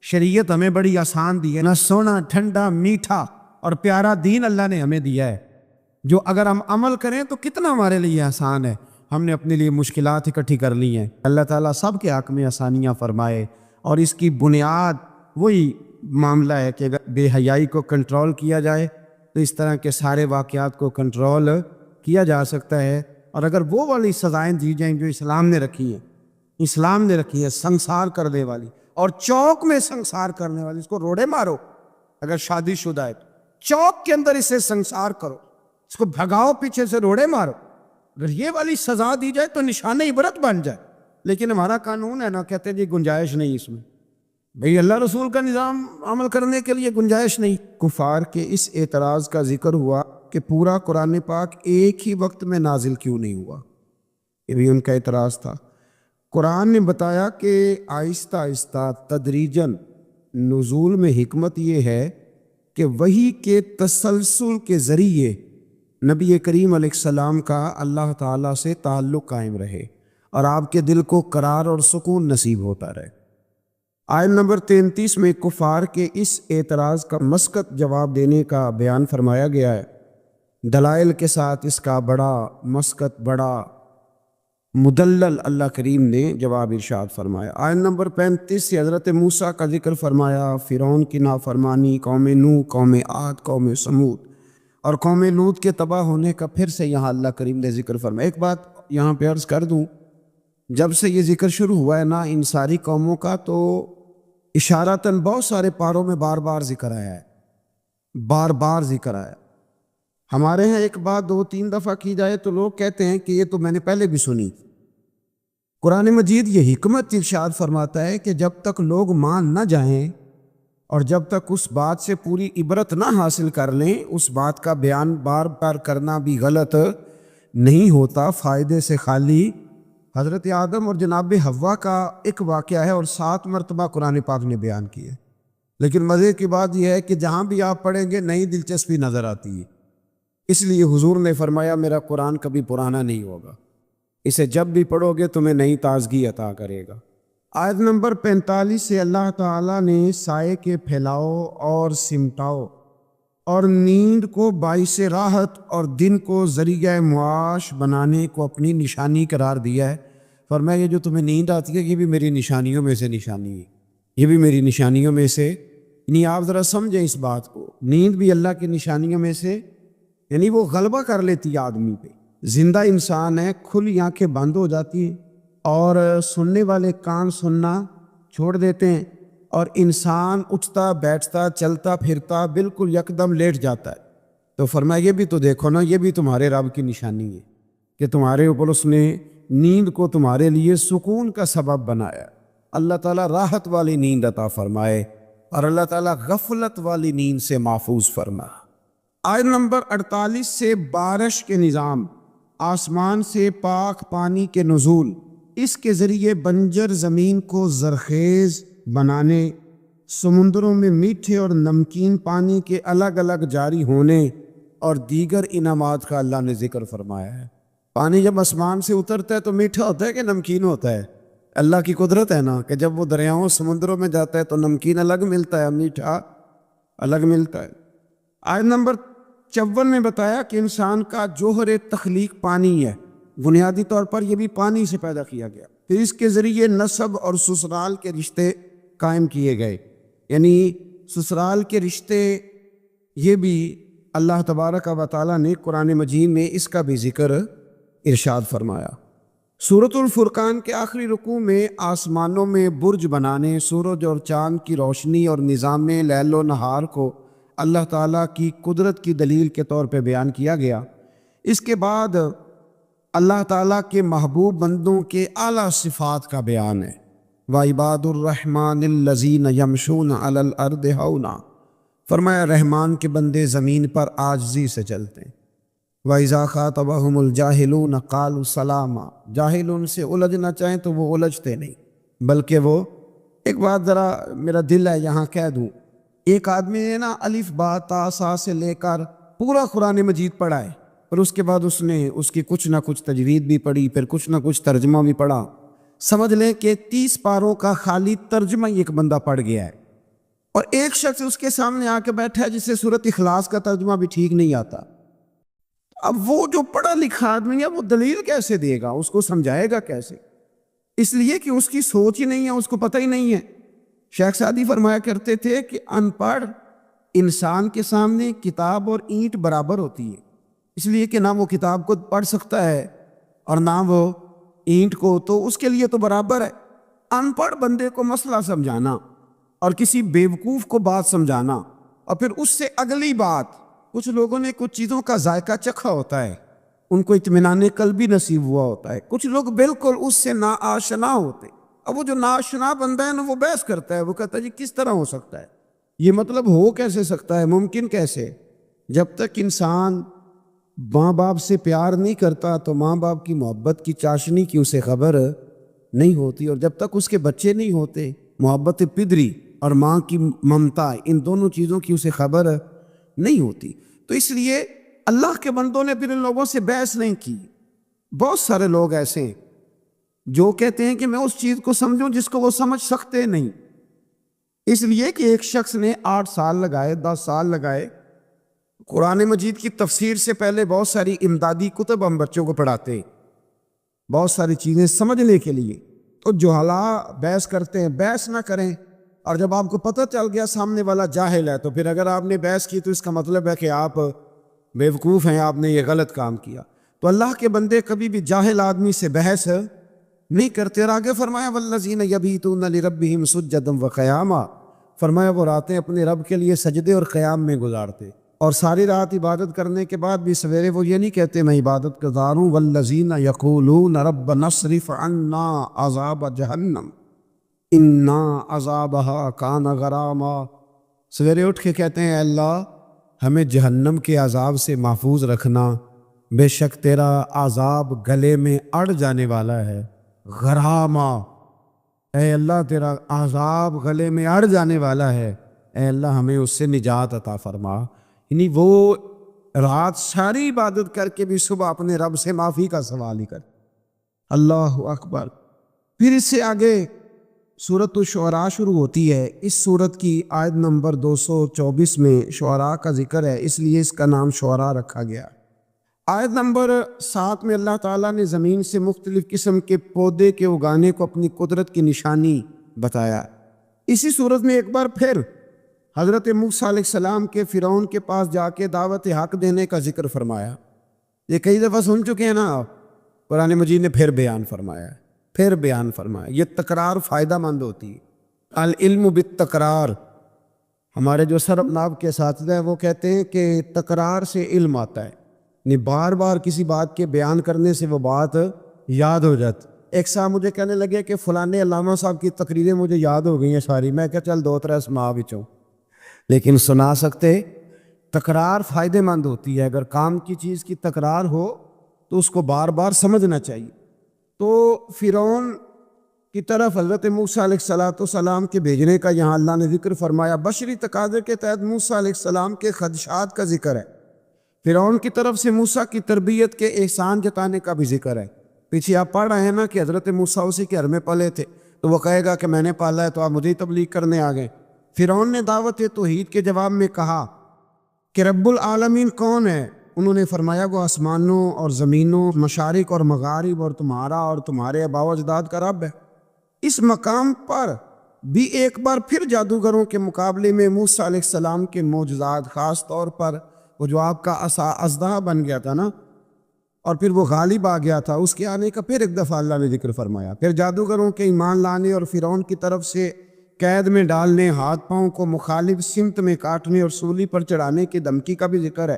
شریعت ہمیں بڑی آسان دی ہے نا، سونا ٹھنڈا میٹھا اور پیارا دین اللہ نے ہمیں دیا ہے، جو اگر ہم عمل کریں تو کتنا ہمارے لیے آسان ہے۔ ہم نے اپنے لیے مشکلات اکٹھی کر لی ہیں۔ اللہ تعالیٰ سب کے حق میں آسانیاں فرمائے، اور اس کی بنیاد وہی معاملہ ہے کہ اگر بے حیائی کو کنٹرول کیا جائے تو اس طرح کے سارے واقعات کو کنٹرول کیا جا سکتا ہے۔ اور اگر وہ والی سزائیں دی جائیں جو اسلام نے رکھی ہیں، اسلام نے رکھی ہے سنسار کرنے والی اور چوک میں سنسار کرنے والی، اس کو روڑے مارو، اگر شادی شدہ ہے تو چوک کے اندر اسے سنسار کرو، اس کو بھگاؤ، پیچھے سے روڑے مارو، اگر یہ والی سزا دی جائے تو نشان عبرت بن جائے۔ لیکن ہمارا قانون ہے نا، کہتے ہیں جی گنجائش نہیں اس میں، بھئی اللہ رسول کا نظام عمل کرنے کے لیے گنجائش نہیں۔ کفار کے اس اعتراض کا ذکر ہوا کہ پورا قرآن پاک ایک ہی وقت میں نازل کیوں نہیں ہوا، یہ بھی ان کا اعتراض تھا۔ قرآن نے بتایا کہ آہستہ آہستہ تدریجاً نزول میں حکمت یہ ہے کہ وحی کے تسلسل کے ذریعے نبی کریم علیہ السلام کا اللہ تعالیٰ سے تعلق قائم رہے اور آپ کے دل کو قرار اور سکون نصیب ہوتا رہے۔ آیت نمبر 33 میں کفار کے اس اعتراض کا مسقط جواب دینے کا بیان فرمایا گیا ہے، دلائل کے ساتھ اس کا بڑا مسقط، بڑا مدلل اللہ کریم نے جواب ارشاد فرمایا۔ آیت نمبر 35 سے حضرت موسیٰ کا ذکر فرمایا، فرعون کی نافرمانی، قوم نوح، قوم عاد، قوم سمود اور قوم لوط کے تباہ ہونے کا پھر سے یہاں اللہ کریم نے ذکر فرمایا۔ ایک بات یہاں پہ عرض کر دوں، جب سے یہ ذکر شروع ہوا ہے نا ان ساری قوموں کا، تو اشارتاً بہت سارے پاروں میں بار بار ذکر آیا ہے، بار بار ذکر آیا۔ ہمارے ہیں ایک بات 2-3 دفعہ کی جائے تو لوگ کہتے ہیں کہ یہ تو میں نے پہلے بھی سنی۔ قرآن مجید یہ حکمت ارشاد فرماتا ہے کہ جب تک لوگ مان نہ جائیں اور جب تک اس بات سے پوری عبرت نہ حاصل کر لیں، اس بات کا بیان بار بار کرنا بھی غلط نہیں ہوتا، فائدے سے خالی۔ حضرت آدم اور جناب حوا کا ایک واقعہ ہے اور 7 مرتبہ قرآن پاک نے بیان کیا ہے، لیکن مزے کی بات یہ ہے کہ جہاں بھی آپ پڑھیں گے نئی دلچسپی نظر آتی ہے۔ اس لیے حضور نے فرمایا میرا قرآن کبھی پرانا نہیں ہوگا، اسے جب بھی پڑھو گے تمہیں نئی تازگی عطا کرے گا۔ آیت نمبر 45 سے اللہ تعالیٰ نے سائے کے پھیلاؤ اور سمٹاؤ اور نیند کو باعث راحت اور دن کو ذریعہ معاش بنانے کو اپنی نشانی قرار دیا ہے۔ فرمایا یہ جو تمہیں نیند آتی ہے یہ بھی میری نشانیوں میں سے نشانی ہے، یہ بھی میری نشانیوں میں سے، یعنی آپ ذرا سمجھیں اس بات کو، نیند بھی اللہ کی نشانیوں میں سے، یعنی وہ غلبہ کر لیتی ہے آدمی پہ۔ زندہ انسان ہے، کھلی آنکھیں بند ہو جاتی ہیں اور سننے والے کان سننا چھوڑ دیتے ہیں، اور انسان اٹھتا بیٹھتا چلتا پھرتا بالکل یکدم لیٹ جاتا ہے۔ تو فرمایا یہ بھی تو دیکھو نا، یہ بھی تمہارے رب کی نشانی ہے کہ تمہارے اوپر اس نے نیند کو تمہارے لیے سکون کا سبب بنایا۔ اللہ تعالیٰ راحت والی نیند عطا فرمائے اور اللہ تعالیٰ غفلت والی نیند سے محفوظ فرمائے۔ آیت نمبر 48 سے بارش کے نظام، آسمان سے پاک پانی کے نزول، اس کے ذریعے بنجر زمین کو زرخیز بنانے، سمندروں میں میٹھے اور نمکین پانی کے الگ الگ جاری ہونے اور دیگر انعامات کا اللہ نے ذکر فرمایا ہے۔ پانی جب آسمان سے اترتا ہے تو میٹھا ہوتا ہے کہ نمکین ہوتا ہے؟ اللہ کی قدرت ہے نا کہ جب وہ دریاؤں سمندروں میں جاتا ہے تو نمکین الگ ملتا ہے، میٹھا الگ ملتا ہے۔ آیت نمبر 54 میں بتایا کہ انسان کا جوہر تخلیق پانی ہے، بنیادی طور پر یہ بھی پانی سے پیدا کیا گیا، پھر اس کے ذریعے نسب اور سسرال کے رشتے قائم کیے گئے، یعنی سسرال کے رشتے، یہ بھی اللہ تبارک و تعالیٰ نے قرآن مجید میں اس کا بھی ذکر ارشاد فرمایا۔ سورۃ الفرقان کے آخری رکوع میں آسمانوں میں برج بنانے، سورج اور چاند کی روشنی اور نظام لیل و نہار کو اللہ تعالیٰ کی قدرت کی دلیل کے طور پہ بیان کیا گیا۔ اس کے بعد اللہ تعالیٰ کے محبوب بندوں کے اعلیٰ صفات کا بیان ہے۔ وَعِبَادُ الرَّحْمَٰنِ الَّذِينَ يَمْشُونَ عَلَى الْأَرْضِ هَوْنًا، فرمایا رحمان کے بندے زمین پر عاجزی سے چلتے ہیں۔ وَإِذَا خَاطَبَهُمُ الْجَاهِلُونَ قَالُوا سَلَامًا، جاہل ان سے الجھنا چاہیں تو وہ الجھتے نہیں، بلکہ وہ ایک بات ذرا میرا دل ہے یہاں کہہ دوں، ایک آدمی نے نا الف با تا سا سے لے کر پورا قرآن مجید پڑھا ہے، اور اس کے بعد اس نے اس کی کچھ نہ کچھ تجوید بھی پڑھی، پھر کچھ نہ کچھ ترجمہ بھی پڑھا، سمجھ لیں کہ 30 پاروں کا خالی ترجمہ ہی ایک بندہ پڑھ گیا ہے، اور ایک شخص اس کے سامنے آ کے بیٹھا ہے جسے سورۃ اخلاص کا ترجمہ بھی ٹھیک نہیں آتا۔ اب وہ جو پڑھا لکھا آدمی ہے وہ دلیل کیسے دے گا، اس کو سمجھائے گا کیسے؟ اس لیے کہ اس کی سوچ ہی نہیں ہے، اس کو پتہ ہی نہیں ہے۔ شیخ سعدی فرمایا کرتے تھے کہ ان پڑھ انسان کے سامنے کتاب اور اینٹ برابر ہوتی ہے، اس لیے کہ نہ وہ کتاب کو پڑھ سکتا ہے اور نہ وہ اینٹ کو، تو اس کے لیے تو برابر ہے۔ ان پڑھ بندے کو مسئلہ سمجھانا اور کسی بیوقوف کو بات سمجھانا اور پھر اس سے اگلی بات، کچھ لوگوں نے کچھ چیزوں کا ذائقہ چکھا ہوتا ہے، ان کو اطمینان قلبی نصیب ہوا ہوتا ہے، کچھ لوگ بالکل اس سے ناآشنا ہوتے، اب وہ جو ناآشنا بندہ ہے نا وہ بحث کرتا ہے، وہ کہتا ہے جی کس طرح ہو سکتا ہے، یہ مطلب ہو کیسے سکتا ہے، ممکن کیسے؟ جب تک انسان ماں باپ سے پیار نہیں کرتا تو ماں باپ کی محبت کی چاشنی کی اسے خبر نہیں ہوتی، اور جب تک اس کے بچے نہیں ہوتے محبت پدری اور ماں کی ممتا، ان دونوں چیزوں کی اسے خبر نہیں ہوتی۔ تو اس لیے اللہ کے بندوں نے پھر ان لوگوں سے بحث نہیں کی۔ بہت سارے لوگ ایسے ہیں جو کہتے ہیں کہ میں اس چیز کو سمجھوں جس کو وہ سمجھ سکتے نہیں، اس لیے کہ ایک شخص نے 8 سال لگائے، 10 سال لگائے قرآن مجید کی تفسیر سے پہلے بہت ساری امدادی کتب ہم بچوں کو پڑھاتے ہیں بہت ساری چیزیں سمجھنے کے لیے، تو جہلا بحث کرتے ہیں، بحث نہ کریں، اور جب آپ کو پتہ چل گیا سامنے والا جاہل ہے تو پھر اگر آپ نے بحث کی تو اس کا مطلب ہے کہ آپ بیوقوف ہیں، آپ نے یہ غلط کام کیا۔ تو اللہ کے بندے کبھی بھی جاہل آدمی سے بحث نہیں کرتے، اور آگے فرمایا والذین یبیتون لربہم سجدا وقیاما، فرمایا وہ راتیں اپنے رب کے لیے سجدے اور قیام میں گزارتے، اور ساری رات عبادت کرنے کے بعد بھی سویرے وہ یہ نہیں کہتے میں عبادت گزار ہوں، والذین یقولون ربنا اصرف عنا عذاب جہنم انا عذابها کان غراما، سویرے اٹھ کے کہتے ہیں اے اللہ ہمیں جہنم کے عذاب سے محفوظ رکھنا، بے شک تیرا عذاب گلے میں اڑ جانے والا ہے، غراما، اے اللہ تیرا عذاب گلے میں اڑ جانے والا ہے، اے اللہ ہمیں اس سے نجات عطا فرما۔ یعنی وہ رات ساری عبادت کر کے بھی صبح اپنے رب سے معافی کا سوال ہی کر۔ اللہ اکبر۔ پھر اس سے آگے سورۃ الشعراء شروع ہوتی ہے، اس سورت کی آیت نمبر 224 میں شعراء کا ذکر ہے، اس لیے اس کا نام شعراء رکھا گیا۔ آیت نمبر 7 میں اللہ تعالیٰ نے زمین سے مختلف قسم کے پودے کے اگانے کو اپنی قدرت کی نشانی بتایا۔ اسی صورت میں ایک بار پھر حضرت موسیٰ علیہ السلام کے فرعون کے پاس جا کے دعوت حق دینے کا ذکر فرمایا۔ یہ کئی دفعہ سن چکے ہیں نا آپ، قرآن مجید نے پھر بیان فرمایا، پھر بیان فرمایا۔ یہ تکرار فائدہ مند ہوتی ہے، العلم بالتکرار۔ ہمارے جو سرب ناب کے اساتذہ ہیں وہ کہتے ہیں کہ تکرار سے علم آتا ہے، یعنی بار بار کسی بات کے بیان کرنے سے وہ بات یاد ہو جاتی۔ ایک صاحب مجھے کہنے لگے کہ فلانے علامہ صاحب کی تقریریں مجھے یاد ہو گئی ہیں ساری، میں کہا چل 2-3 سنا بچوں، لیکن سنا سکتے تکرار فائدہ مند ہوتی ہے، اگر کام کی چیز کی تکرار ہو تو اس کو بار بار سمجھنا چاہیے۔ تو فرعون کی طرف حضرت موسیٰ علیہ السلام کے بھیجنے کا یہاں اللہ نے ذکر فرمایا۔ بشری تقاضے کے تحت موسیٰ علیہ السلام کے خدشات کا ذکر ہے، فرعون کی طرف سے موسیٰ کی تربیت کے احسان جتانے کا بھی ذکر ہے۔ پیچھے آپ پڑھ رہے ہیں نا کہ حضرت موسیٰ اسی کے گھر میں پلے تھے، تو وہ کہے گا کہ میں نے پالا ہے تو آپ مجھے تبلیغ کرنے آ گئے۔ فرعون نے دعوت توحید کے جواب میں کہا کہ رب العالمین کون ہے؟ انہوں نے فرمایا وہ آسمانوں اور زمینوں، مشارق اور مغارب اور تمہارا اور تمہارے آباء و اجداد کا رب ہے۔ اس مقام پر بھی ایک بار پھر جادوگروں کے مقابلے میں موسیٰ علیہ السلام کے معجزات، خاص طور پر وہ جو آپ کا عصا اژدہا بن گیا تھا نا، اور پھر وہ غالب آ گیا تھا، اس کے آنے کا پھر ایک دفعہ اللہ نے ذکر فرمایا۔ پھر جادوگروں کے ایمان لانے اور فرعون کی طرف سے قید میں ڈالنے، ہاتھ پاؤں کو مخالف سمت میں کاٹنے اور سولی پر چڑھانے کی دھمکی کا بھی ذکر ہے۔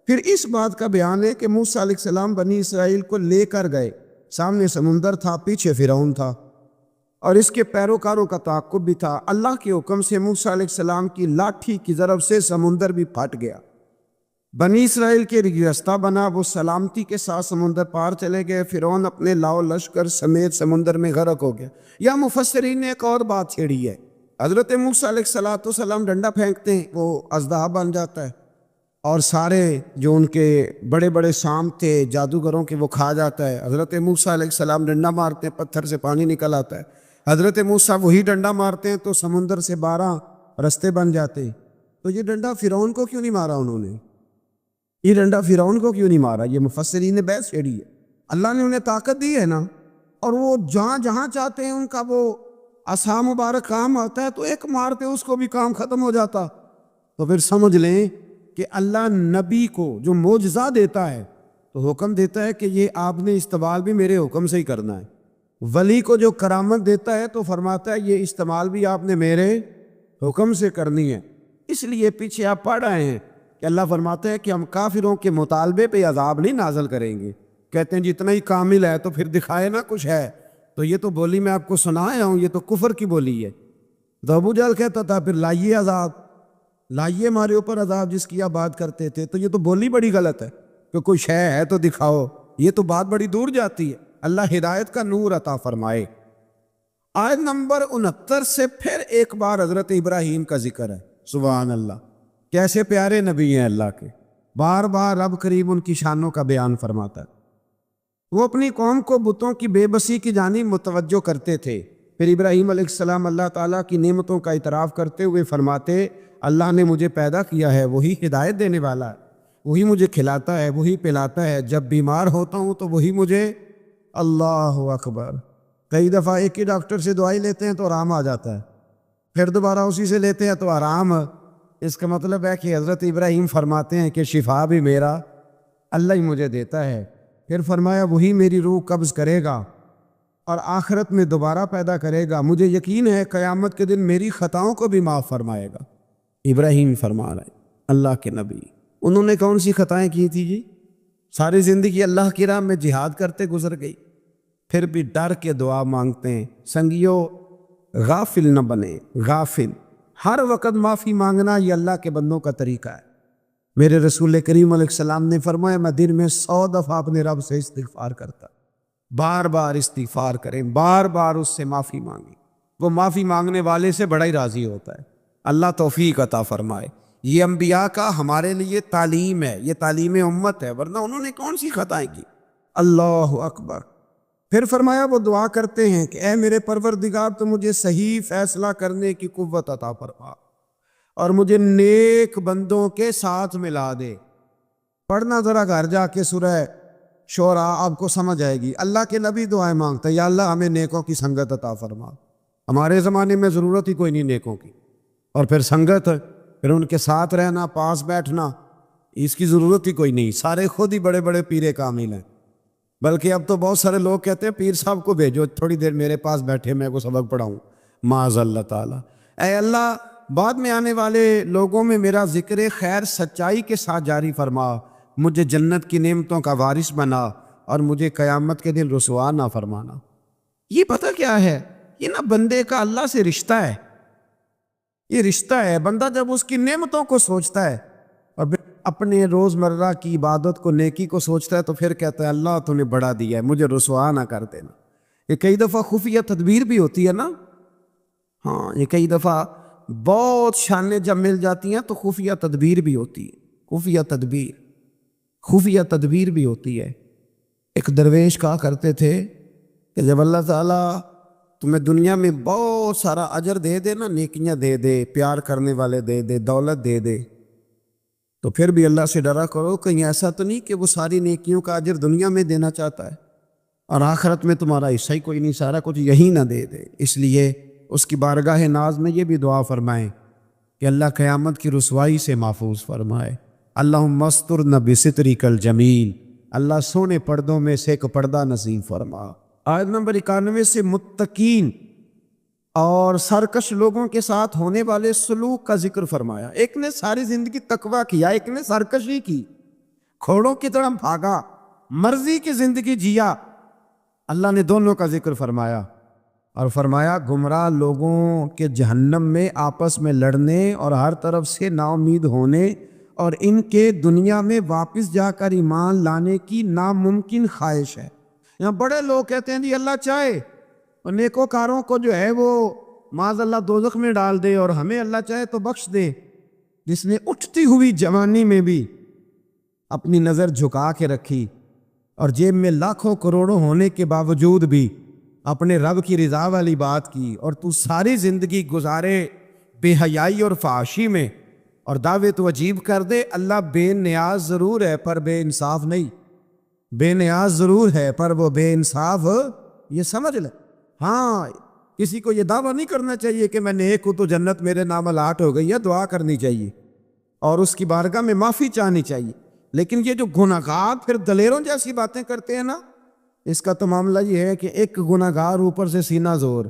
پھر اس بات کا بیان ہے کہ موسیٰ علیہ السلام بنی اسرائیل کو لے کر گئے، سامنے سمندر تھا، پیچھے فرعون تھا، اور اس کے پیروکاروں کا تعاقب بھی تھا۔ اللہ کے حکم سے موسیٰ علیہ السلام کی لاٹھی کی ضرب سے سمندر بھی پھٹ گیا، بنی اسرائیل کے لیے رستہ بنا، وہ سلامتی کے ساتھ سمندر پار چلے گئے۔ فرعون اپنے لاؤ لشکر سمیت سمندر میں غرق ہو گیا۔ یا مفسرین نے ایک اور بات چھیڑی ہے، حضرت موسیٰ علیہ السلام ڈنڈا پھینکتے ہیں، وہ اژدہا بن جاتا ہے، اور سارے جو ان کے بڑے بڑے سام تھے جادوگروں کے وہ کھا جاتا ہے۔ حضرت موسیٰ علیہ السلام ڈنڈا مارتے ہیں، پتھر سے پانی نکل آتا ہے۔ حضرت موسیٰ وہی ڈنڈا مارتے ہیں تو سمندر سے 12 رستے بن جاتے ہیں۔ تو یہ ڈنڈا فرعون کو کیوں نہیں مارا انہوں نے؟ یہ ڈنڈا فرعون کو کیوں نہیں مارا؟ یہ مفسرین نے بحث چھیڑی ہے۔ اللہ نے انہیں طاقت دی ہے نا، اور وہ جہاں جہاں چاہتے ہیں ان کا وہ عصا مبارک کام آتا ہے، تو ایک مارتے اس کو بھی کام ختم ہو جاتا۔ تو پھر سمجھ لیں کہ اللہ نبی کو جو معجزہ دیتا ہے تو حکم دیتا ہے کہ یہ آپ نے استعمال بھی میرے حکم سے ہی کرنا ہے۔ ولی کو جو کرامت دیتا ہے تو فرماتا ہے یہ استعمال بھی آپ نے میرے حکم سے کرنی ہے۔ اس لیے پیچھے آپ پڑھ رہے ہیں کہ اللہ فرماتا ہے کہ ہم کافروں کے مطالبے پہ عذاب نہیں نازل کریں گے۔ کہتے ہیں جتنا ہی کامل ہے تو پھر دکھائے نا کچھ ہے، تو یہ تو بولی میں آپ کو سنایا ہوں، یہ تو کفر کی بولی ہے۔ تو ابو جہل کہتا تھا پھر لائیے عذاب، لائیے ہمارے اوپر عذاب جس کی آپ بات کرتے تھے۔ تو یہ تو بولی بڑی غلط ہے کہ کوئی شے ہے تو دکھاؤ، یہ تو بات بڑی دور جاتی ہے۔ اللہ ہدایت کا نور عطا فرمائے۔ آیت نمبر 69 سے پھر ایک بار حضرت ابراہیم کا ذکر ہے۔ سبحان اللہ، کیسے پیارے نبی ہیں اللہ کے، بار بار رب کریم ان کی شانوں کا بیان فرماتا ہے۔ وہ اپنی قوم کو بتوں کی بے بسی کی جانب متوجہ کرتے تھے۔ پھر ابراہیم علیہ السلام اللہ تعالیٰ کی نعمتوں کا اعتراف کرتے ہوئے فرماتے اللہ نے مجھے پیدا کیا ہے، وہی ہدایت دینے والا ہے، وہی مجھے کھلاتا ہے، وہی پلاتا ہے، جب بیمار ہوتا ہوں تو وہی مجھے، اللہ اکبر، کئی دفعہ ایک ہی ڈاکٹر سے دوائی لیتے ہیں تو آرام آ جاتا ہے، پھر دوبارہ اسی سے لیتے ہیں تو آرام۔ اس کا مطلب ہے کہ حضرت ابراہیم فرماتے ہیں کہ شفا بھی میرا اللہ ہی مجھے دیتا ہے۔ پھر فرمایا وہی میری روح قبض کرے گا اور آخرت میں دوبارہ پیدا کرے گا، مجھے یقین ہے قیامت کے دن میری خطاؤں کو بھی معاف فرمائے گا۔ ابراہیم فرما رہے ہیں اللہ کے نبی، انہوں نے کون سی خطائیں کی تھی جی؟ ساری زندگی اللہ کی راہ میں جہاد کرتے گزر گئی، پھر بھی ڈر کے دعا مانگتے ہیں۔ سنگیو غافل نہ بنے، غافل، ہر وقت معافی مانگنا یہ اللہ کے بندوں کا طریقہ ہے۔ میرے رسول کریم علیہ السلام نے فرمایا میں دن میں 100 دفعہ اپنے رب سے استغفار کرتا، بار بار استغفار کریں، بار بار اس سے معافی مانگیں، وہ معافی مانگنے والے سے بڑا ہی راضی ہوتا ہے۔ اللہ توفیق عطا فرمائے۔ یہ انبیاء کا ہمارے لیے تعلیم ہے، یہ تعلیم امت ہے، ورنہ انہوں نے کون سی خطائیں کی؟ اللہ اکبر۔ پھر فرمایا وہ دعا کرتے ہیں کہ اے میرے پروردگار تو مجھے صحیح فیصلہ کرنے کی قوت عطا فرما اور مجھے نیک بندوں کے ساتھ ملا دے۔ پڑھنا ذرا گھر جا کے سورہ شعراء، آپ کو سمجھ آئے گی۔ اللہ کے نبی دعائیں مانگتا ہے یا اللہ ہمیں نیکوں کی سنگت عطا فرما۔ ہمارے زمانے میں ضرورت ہی کوئی نہیں نیکوں کی، اور پھر سنگت، پھر ان کے ساتھ رہنا، پاس بیٹھنا، اس کی ضرورت ہی کوئی نہیں، سارے خود ہی بڑے بڑے پیرے کامل ہیں۔ بلکہ اب تو بہت سارے لوگ کہتے ہیں پیر صاحب کو بھیجو تھوڑی دیر میرے پاس بیٹھے میں کو سبق پڑھاؤں، معاذ اللہ تعالیٰ۔ اے اللہ بعد میں آنے والے لوگوں میں میرا ذکر خیر سچائی کے ساتھ جاری فرما، مجھے جنت کی نعمتوں کا وارث بنا اور مجھے قیامت کے دن رسوا نہ فرمانا۔ یہ پتہ کیا ہے؟ یہ نا بندے کا اللہ سے رشتہ ہے، یہ رشتہ ہے۔ بندہ جب اس کی نعمتوں کو سوچتا ہے اور اپنے روزمرہ کی عبادت کو نیکی کو سوچتا ہے تو پھر کہتا ہے اللہ تو نے بڑا دیا ہے، مجھے رسوا نہ کر دینا۔ یہ کئی دفعہ خفیہ تدبیر بھی ہوتی ہے نا، ہاں یہ کئی دفعہ بہت شانیں جب مل جاتی ہیں تو خفیہ تدبیر بھی ہوتی ہے، خفیہ تدبیر بھی ہوتی ہے۔ ایک درویش کہا کرتے تھے کہ جب اللہ تعالیٰ تمہیں دنیا میں بہت سارا اجر دے دے نا، نیکیاں دے دے، پیار کرنے والے دے دے، دولت دے دے، تو پھر بھی اللہ سے ڈرا کرو کہیں ایسا تو نہیں کہ وہ ساری نیکیوں کا اجر دنیا میں دینا چاہتا ہے اور آخرت میں تمہارا حصہ ہی کوئی نہیں، سارا کچھ یہی نہ دے دے۔ اس لیے اس کی بارگاہ ناز میں یہ بھی دعا فرمائیں کہ اللہ قیامت کی رسوائی سے محفوظ فرمائے۔ اللہم استرنا بسترک الجمیل، اللہ سونے پردوں میں سے ایک پردہ نصیب فرما۔ آیت نمبر 91 سے متقین اور سرکش لوگوں کے ساتھ ہونے والے سلوک کا ذکر فرمایا۔ ایک نے ساری زندگی تقویٰ کیا، ایک نے سرکشی کی، گھوڑوں کی طرح بھاگا، مرضی کی زندگی جیا۔ اللہ نے دونوں کا ذکر فرمایا اور فرمایا گمراہ لوگوں کے جہنم میں آپس میں لڑنے اور ہر طرف سے نا امید ہونے اور ان کے دنیا میں واپس جا کر ایمان لانے کی ناممکن خواہش ہے۔ یہاں بڑے لوگ کہتے ہیں جی اللہ چاہے اور نیکوکاروں کو جو ہے وہ معاذ اللہ دوزخ میں ڈال دے اور ہمیں اللہ چاہے تو بخش دے۔ جس نے اٹھتی ہوئی جوانی میں بھی اپنی نظر جھکا کے رکھی اور جیب میں لاکھوں کروڑوں ہونے کے باوجود بھی اپنے رب کی رضا والی بات کی، اور تو ساری زندگی گزارے بے حیائی اور فحاشی میں اور دعوے تو عجیب کر دے۔ اللہ بے نیاز ضرور ہے پر بے انصاف نہیں، بے نیاز ضرور ہے پر وہ بے انصاف، یہ سمجھ لے۔ ہاں کسی کو یہ دعویٰ نہیں کرنا چاہیے کہ میں نیک ہوں تو جنت میرے نام الاٹ ہو گئی ہے، دعا کرنی چاہیے اور اس کی بارگاہ میں معافی چاہنی چاہیے۔ لیکن یہ جو گناہگار پھر دلیروں جیسی باتیں کرتے ہیں نا، اس کا تو معاملہ یہ ہے کہ ایک گناہگار اوپر سے سینہ زور،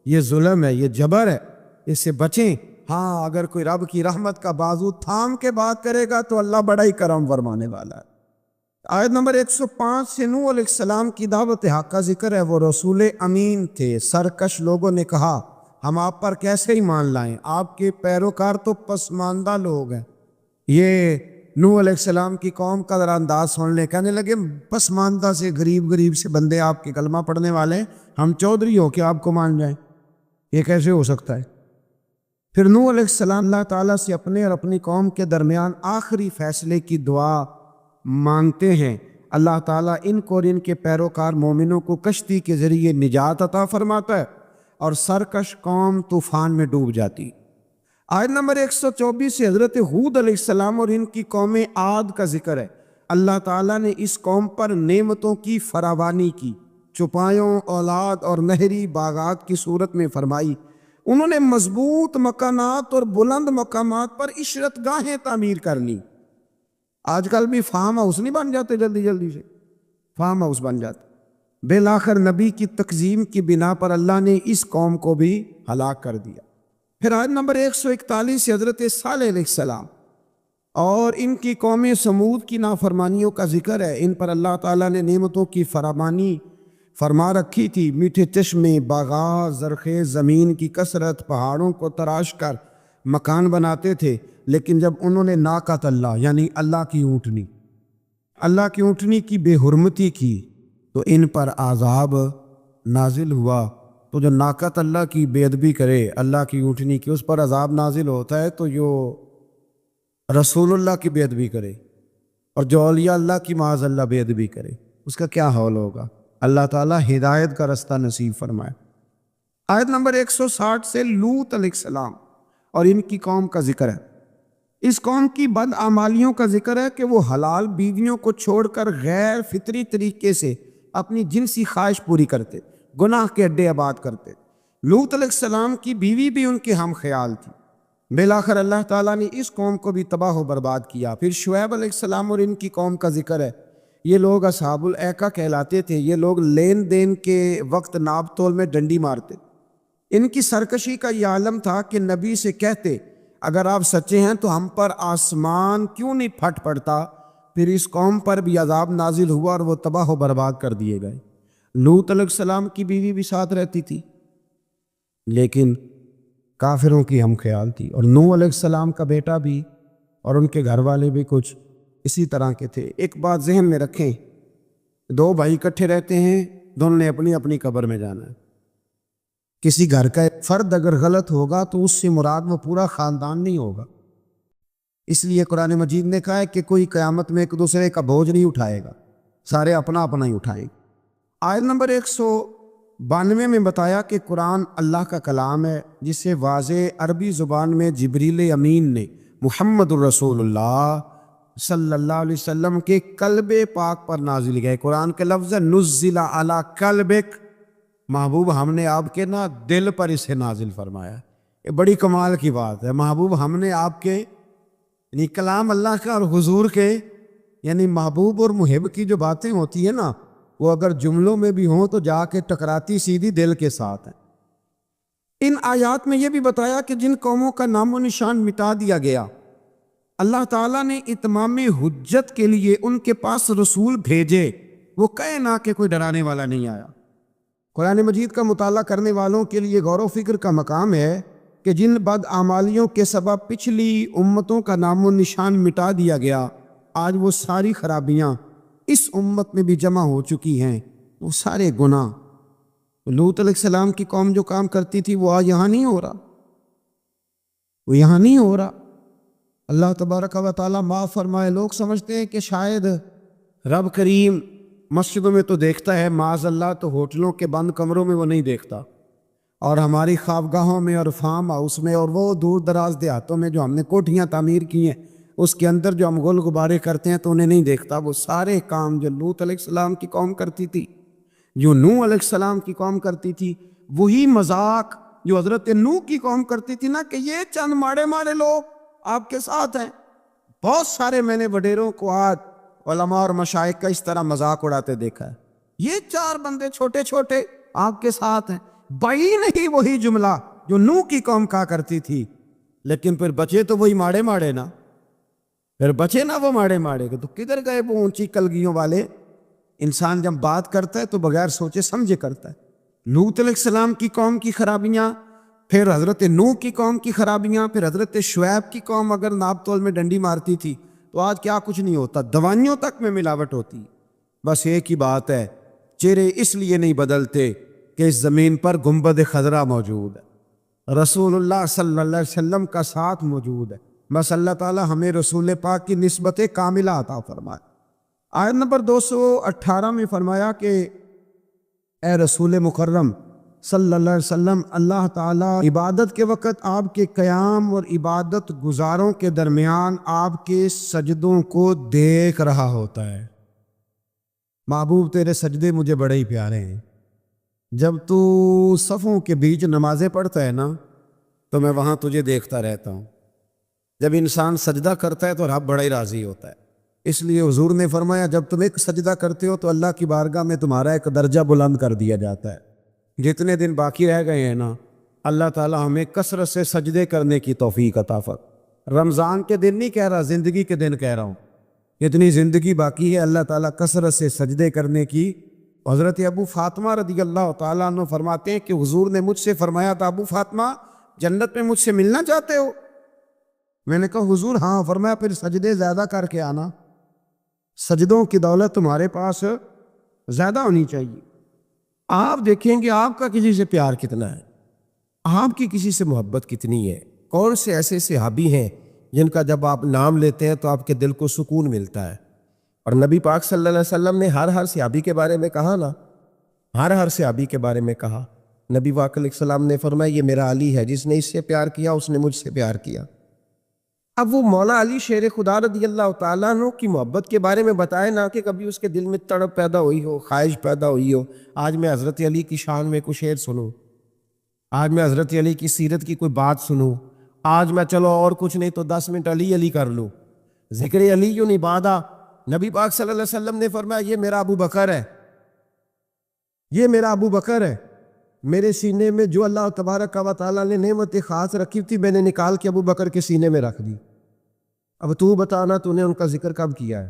یہ ظلم ہے، یہ جبر ہے، اس سے بچیں۔ ہاں اگر کوئی رب کی رحمت کا بازو تھام کے بات کرے گا تو اللہ بڑا ہی کرم فرمانے والا ہے۔ آیت نمبر 105 سے نوح علیہ السلام کی دعوت حق کا ذکر ہے۔ وہ رسول امین تھے، سرکش لوگوں نے کہا ہم آپ پر کیسے ایمان لائیں، آپ کے پیروکار تو پسماندہ لوگ ہیں۔ یہ نوح علیہ السلام کی قوم کا ذرا انداز سن لیں، کہنے لگے پسماندہ سے غریب سے بندے آپ کے کلمہ پڑھنے والے ہیں، ہم چودھری ہو کہ آپ کو مان جائیں، یہ کیسے ہو سکتا ہے؟ پھر نوح علیہ السلام اللہ تعالیٰ سے اپنے اور اپنی قوم کے درمیان آخری فیصلے کی دعا مانگتے ہیں۔ اللہ تعالیٰ ان کو اور ان کے پیروکار مومنوں کو کشتی کے ذریعے نجات عطا فرماتا ہے اور سرکش قوم طوفان میں ڈوب جاتی۔ آیت نمبر 124 سے حضرت ہود علیہ السلام اور ان کی قوم عاد کا ذکر ہے۔ اللہ تعالیٰ نے اس قوم پر نعمتوں کی فراوانی کی، چوپایوں، اولاد اور نہری باغات کی صورت میں فرمائی۔ انہوں نے مضبوط مکانات اور بلند مقامات پر عشرت گاہیں تعمیر کر لی۔ آج کل بھی فارم ہاؤس نہیں بن جاتے جلدی سے، فارم ہاؤس بن جاتے۔ بالآخر نبی کی تکذیب کی بنا پر اللہ نے اس قوم کو بھی ہلاک کر دیا۔ پھر آیت نمبر 141 سے حضرت صالح علیہ السلام اور ان کی قوم سمود کی نافرمانیوں کا ذکر ہے۔ ان پر اللہ تعالیٰ نے نعمتوں کی فراوانی فرما رکھی تھی، میٹھے چشمے، باغات، زرخیز زمین کی کثرت، پہاڑوں کو تراش کر مکان بناتے تھے۔ لیکن جب انہوں نے ناقۃ اللہ یعنی اللہ کی اونٹنی کی بے حرمتی کی تو ان پر عذاب نازل ہوا۔ تو جو ناقۃ اللہ کی بے ادبی کرے، اللہ کی اونٹنی کی، اس پر عذاب نازل ہوتا ہے۔ تو جو رسول اللہ کی بے ادبی کرے اور جو اولیاء اللہ کی معاذ اللہ بے ادبی کرے، اس کا کیا حال ہوگا؟ اللہ تعالیٰ ہدایت کا رستہ نصیب فرمائے۔ آیت نمبر 160 سے لوط علیہ السلام اور ان کی قوم کا ذکر ہے۔ اس قوم کی بدعمالیوں کا ذکر ہے کہ وہ حلال بیویوں کو چھوڑ کر غیر فطری طریقے سے اپنی جنسی خواہش پوری کرتے، گناہ کے اڈے آباد کرتے۔ لوط علیہ السلام کی بیوی بھی ان کے ہم خیال تھی۔ بالآخر اللہ تعالیٰ نے اس قوم کو بھی تباہ و برباد کیا۔ پھر شعیب علیہ السلام اور ان کی قوم کا ذکر ہے۔ یہ لوگ اصحاب الایکہ کہلاتے تھے۔ یہ لوگ لین دین کے وقت ناپ تول میں ڈنڈی مارتے۔ ان کی سرکشی کا یہ عالم تھا کہ نبی سے کہتے اگر آپ سچے ہیں تو ہم پر آسمان کیوں نہیں پھٹ پڑتا۔ پھر اس قوم پر بھی عذاب نازل ہوا اور وہ تباہ و برباد کر دیے گئے۔ لوط علیہ السلام کی بیوی بھی ساتھ رہتی تھی لیکن کافروں کی ہم خیال تھی، اور نوح علیہ السلام کا بیٹا بھی اور ان کے گھر والے بھی کچھ اسی طرح کے تھے۔ ایک بات ذہن میں رکھیں، دو بھائی اکٹھے رہتے ہیں، دونوں نے اپنی اپنی قبر میں جانا ہے۔ کسی گھر کا ایک فرد اگر غلط ہوگا تو اس سے مراد وہ پورا خاندان نہیں ہوگا۔ اس لیے قرآن مجید نے کہا ہے کہ کوئی قیامت میں ایک دوسرے کا بوجھ نہیں اٹھائے گا، سارے اپنا اپنا ہی اٹھائیں گے۔ آیت نمبر 192 میں بتایا کہ قرآن اللہ کا کلام ہے، جسے واضح عربی زبان میں جبریل امین نے محمد الرسول اللہ صلی اللہ علیہ وسلم کے قلب پاک پر نازل کیا ہے۔ قرآن کے لفظ ہے نزل علی قلبک، محبوب ہم نے آپ کے دل پر اسے نازل فرمایا۔ یہ بڑی کمال کی بات ہے، محبوب ہم نے آپ کے، یعنی کلام اللہ کا اور حضور کے، یعنی محبوب اور محب کی جو باتیں ہوتی ہیں نا، وہ اگر جملوں میں بھی ہوں تو جا کے ٹکراتی سیدھی دل کے ساتھ ہیں۔ ان آیات میں یہ بھی بتایا کہ جن قوموں کا نام و نشان مٹا دیا گیا، اللہ تعالیٰ نے اتمام حجت کے لیے ان کے پاس رسول بھیجے، وہ کہے نہ کہ کوئی ڈرانے والا نہیں آیا۔ قرآن مجید کا مطالعہ کرنے والوں کے لیے غور و فکر کا مقام ہے کہ جن بدعمالیوں کے سبب پچھلی امتوں کا نام و نشان مٹا دیا گیا، آج وہ ساری خرابیاں اس امت میں بھی جمع ہو چکی ہیں۔ وہ سارے گناہ، لوط علیہ السلام کی قوم جو کام کرتی تھی وہ آج یہاں نہیں ہو رہا، وہ یہاں نہیں ہو رہا۔ اللہ تبارک و تعالیٰ معاف فرمائے۔ لوگ سمجھتے ہیں کہ شاید رب کریم مسجدوں میں تو دیکھتا ہے، معاذ اللہ تو ہوٹلوں کے بند کمروں میں وہ نہیں دیکھتا، اور ہماری خوابگاہوں میں اور فارم ہاؤس میں اور وہ دور دراز دیہاتوں میں جو ہم نے کوٹھیاں تعمیر کی ہیں، اس کے اندر جو ہم گل غبارے کرتے ہیں تو انہیں نہیں دیکھتا۔ وہ سارے کام جو لوط علیہ السلام کی قوم کرتی تھی، جو نوح علیہ السلام کی قوم کرتی تھی، وہی مذاق جو حضرت نوح کی قوم کرتی تھی نا، کہ یہ چند ماڑے ماڑے لوگ آپ کے ساتھ ہیں۔ بہت سارے میں نے وڈیروں کو، آج علماء اور مشائخ کا اس طرح مذاق اڑاتے دیکھا ہے، یہ چار بندے چھوٹے چھوٹے آپ کے ساتھ ہیں۔ بھائی نہیں وہی جملہ جو نوح کی قوم کہا کرتی تھی، لیکن پھر بچے تو وہی ماڑے ماڑے نا، پھر بچے نا وہ ماڑے ماڑے کے، تو کدھر گئے وہ اونچی کلگیوں والے؟ انسان جب بات کرتا ہے تو بغیر سوچے سمجھے کرتا ہے۔ لوط علیہ السلام کی قوم کی خرابیاں، پھر حضرت نوح کی قوم کی خرابیاں، پھر حضرت شعیب کی قوم اگر ناپ تول میں ڈنڈی مارتی تھی تو آج کیا کچھ نہیں ہوتا، دوائیوں تک میں ملاوٹ ہوتی۔ بس ایک ہی بات ہے، چہرے اس لیے نہیں بدلتے کہ اس زمین پر گنبد خضرا موجود ہے، رسول اللہ صلی اللہ علیہ وسلم کا ساتھ موجود ہے۔ بس اللہ تعالی ہمیں رسول پاک کی نسبت کاملہ عطا فرمائے۔ آیت نمبر 218 میں فرمایا کہ اے رسول مکرم صلی اللہ علیہ وسلم، اللہ تعالیٰ عبادت کے وقت آپ کے قیام اور عبادت گزاروں کے درمیان آپ کے سجدوں کو دیکھ رہا ہوتا ہے۔ محبوب تیرے سجدے مجھے بڑے ہی پیارے ہیں۔ جب تو صفوں کے بیچ نمازیں پڑھتا ہے نا تو میں وہاں تجھے دیکھتا رہتا ہوں۔ جب انسان سجدہ کرتا ہے تو رب بڑا ہی راضی ہوتا ہے۔ اس لیے حضور نے فرمایا جب تم ایک سجدہ کرتے ہو تو اللہ کی بارگاہ میں تمہارا ایک درجہ بلند کر دیا جاتا ہے۔ جتنے دن باقی رہ گئے ہیں نا، اللہ تعالی ہمیں کثرت سے سجدے کرنے کی توفیق عطا فرمائے۔ رمضان کے دن نہیں کہہ رہا، زندگی کے دن کہہ رہا ہوں۔ اتنی زندگی باقی ہے، اللہ تعالیٰ کثرت سے سجدے کرنے کی۔ حضرت ابو فاطمہ رضی اللہ تعالیٰ عنہ فرماتے ہیں کہ حضور نے مجھ سے فرمایا تھا، ابو فاطمہ جنت میں مجھ سے ملنا چاہتے ہو؟ میں نے کہا حضور ہاں۔ فرمایا پھر سجدے زیادہ کر کے آنا، سجدوں کی دولت تمہارے پاس زیادہ ہونی چاہیے۔ آپ دیکھیں گے آپ کا کسی سے پیار کتنا ہے، آپ کی کسی سے محبت کتنی ہے۔ کون سے ایسے صحابی ہیں جن کا جب آپ نام لیتے ہیں تو آپ کے دل کو سکون ملتا ہے؟ اور نبی پاک صلی اللہ علیہ وسلم نے ہر صحابی کے بارے میں کہا نا، ہر صحابی کے بارے میں کہا۔ نبی پاک علیہ السلام نے فرمایا یہ میرا علی ہے، جس نے اس سے پیار کیا اس نے مجھ سے پیار کیا۔ اب وہ مولا علی شیر خدا رضی اللہ تعالیٰ عنہ کی محبت کے بارے میں بتائے نا کہ کبھی اس کے دل میں تڑپ پیدا ہوئی ہو، خواہش پیدا ہوئی ہو۔ آج میں حضرت علی کی شان میں کوئی شعر سنوں، آج میں حضرت علی کی سیرت کی کوئی بات سنوں، آج میں چلو اور کچھ نہیں تو 10 منٹ علی علی کر لوں، ذکر علی کیوں نہیں بادا۔ نبی پاک صلی اللہ علیہ وسلم نے فرمایا یہ میرا ابو بکر ہے، یہ میرا ابو بکر ہے۔ میرے سینے میں جو اللہ تبارک و تعالیٰ نے نعمت خاص رکھی تھی میں نے نکال کے ابو بکر کے سینے میں رکھ دی۔ اب تو بتانا تو نے ان کا ذکر کب کیا ہے،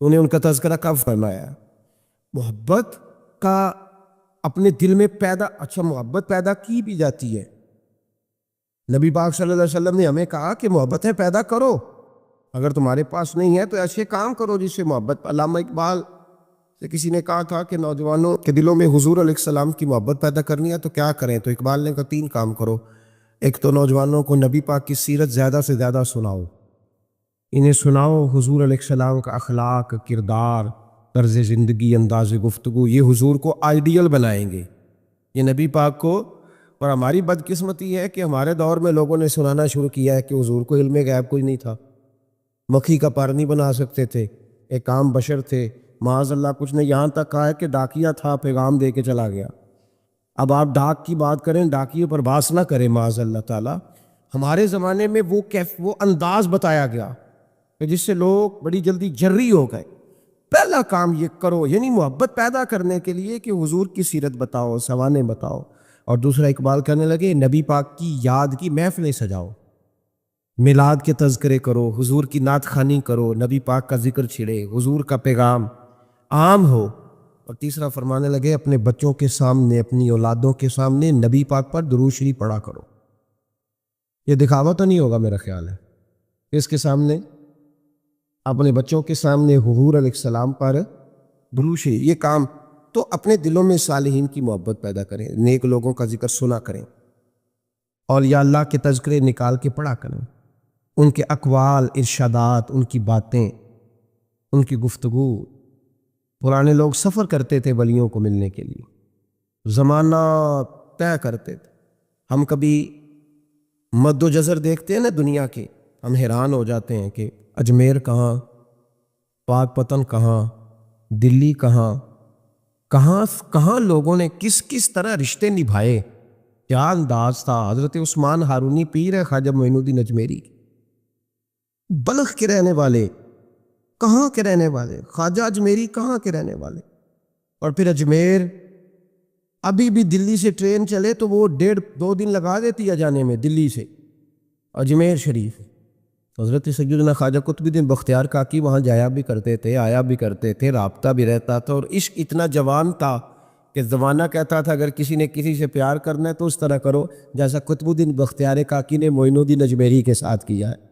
تو نے ان کا تذکرہ کب فرمایا؟ محبت کا اپنے دل میں پیدا، اچھا محبت پیدا کی بھی جاتی ہے۔ نبی پاک صلی اللہ علیہ وسلم نے ہمیں کہا کہ محبتیں پیدا کرو۔ اگر تمہارے پاس نہیں ہے تو ایسے کام کرو جس سے محبت۔ علامہ اقبال سے کسی نے کہا تھا کہ نوجوانوں کے دلوں میں حضور علیہ السلام کی محبت پیدا کرنی ہے تو کیا کریں، تو اقبال نے کہا 3 کام کرو۔ ایک تو نوجوانوں کو نبی پاک کی سیرت زیادہ سے زیادہ سناؤ، انہیں سناؤ حضور علیہ السلام کا اخلاق، کردار، طرز زندگی، انداز گفتگو، یہ حضور کو آئیڈیل بنائیں گے، یہ نبی پاک کو۔ اور ہماری بدقسمتی ہے کہ ہمارے دور میں لوگوں نے سنانا شروع کیا ہے کہ حضور کو علم غیب کوئی نہیں تھا، مکھی کا پر نہیں بنا سکتے تھے، ایک عام بشر تھے، معاذ اللہ کچھ نے یہاں تک کہا ہے کہ ڈاکیا تھا، پیغام دے کے چلا گیا۔ اب آپ ڈاک کی بات کریں، ڈاکیوں پر باس نہ کریں معاذ اللہ تعالیٰ۔ ہمارے زمانے میں وہ انداز بتایا گیا کہ جس سے لوگ بڑی جلدی جری ہو گئے۔ پہلا کام یہ کرو، یعنی محبت پیدا کرنے کے لیے کہ حضور کی سیرت بتاؤ، سوانح بتاؤ۔ اور دوسرا اقبال کہنے لگے نبی پاک کی یاد کی محفلیں سجاؤ، میلاد کے تذکرے کرو، حضور کی نعت خوانی کرو، نبی پاک کا ذکر چھڑے، حضور کا پیغام عام ہو۔ اور تیسرا فرمانے لگے اپنے بچوں کے سامنے، اپنی اولادوں کے سامنے نبی پاک پر درود شریف پڑھا کرو۔ یہ دکھاوا تو نہیں ہوگا میرا خیال ہے، اس کے سامنے اپنے بچوں کے سامنے حضور علیہ السلام پر درود شریف، یہ کام تو اپنے دلوں میں صالحین کی محبت پیدا کریں، نیک لوگوں کا ذکر سنا کریں، اولیاء اللہ کے تذکرے نکال کے پڑھا کریں، ان کے اقوال، ارشادات، ان کی باتیں، ان کی گفتگو۔ پرانے لوگ سفر کرتے تھے ولیوں کو ملنے کے لیے، زمانہ طے کرتے تھے۔ ہم کبھی مد و جزر دیکھتے ہیں نا دنیا کے، ہم حیران ہو جاتے ہیں کہ اجمیر کہاں، پاک پتن کہاں، دلی کہاں، کہاں لوگوں نے کس طرح رشتے نبھائے، کیا انداز تھا۔ حضرت عثمان ہارونی پیر ہے خواجہ معین الدین اجمیری، بلخ کے رہنے والے، کہاں کے رہنے والے، خواجہ اجمیری کہاں کے رہنے والے۔ اور پھر اجمیر ابھی بھی دلی سے ٹرین چلے تو وہ 1.5-2 دن لگا دیتی ہے جانے میں، دلی سے اجمیر شریف۔ حضرت سیدنا خواجہ قطب الدین بختیار کاکی وہاں جایا بھی کرتے تھے، آیا بھی کرتے تھے، رابطہ بھی رہتا تھا، اور عشق اتنا جوان تھا کہ زمانہ کہتا تھا اگر کسی نے کسی سے پیار کرنا ہے تو اس طرح کرو جیسا قطب الدین بختیار کاکی نے معین الدین اجمیری کے ساتھ کیا ہے۔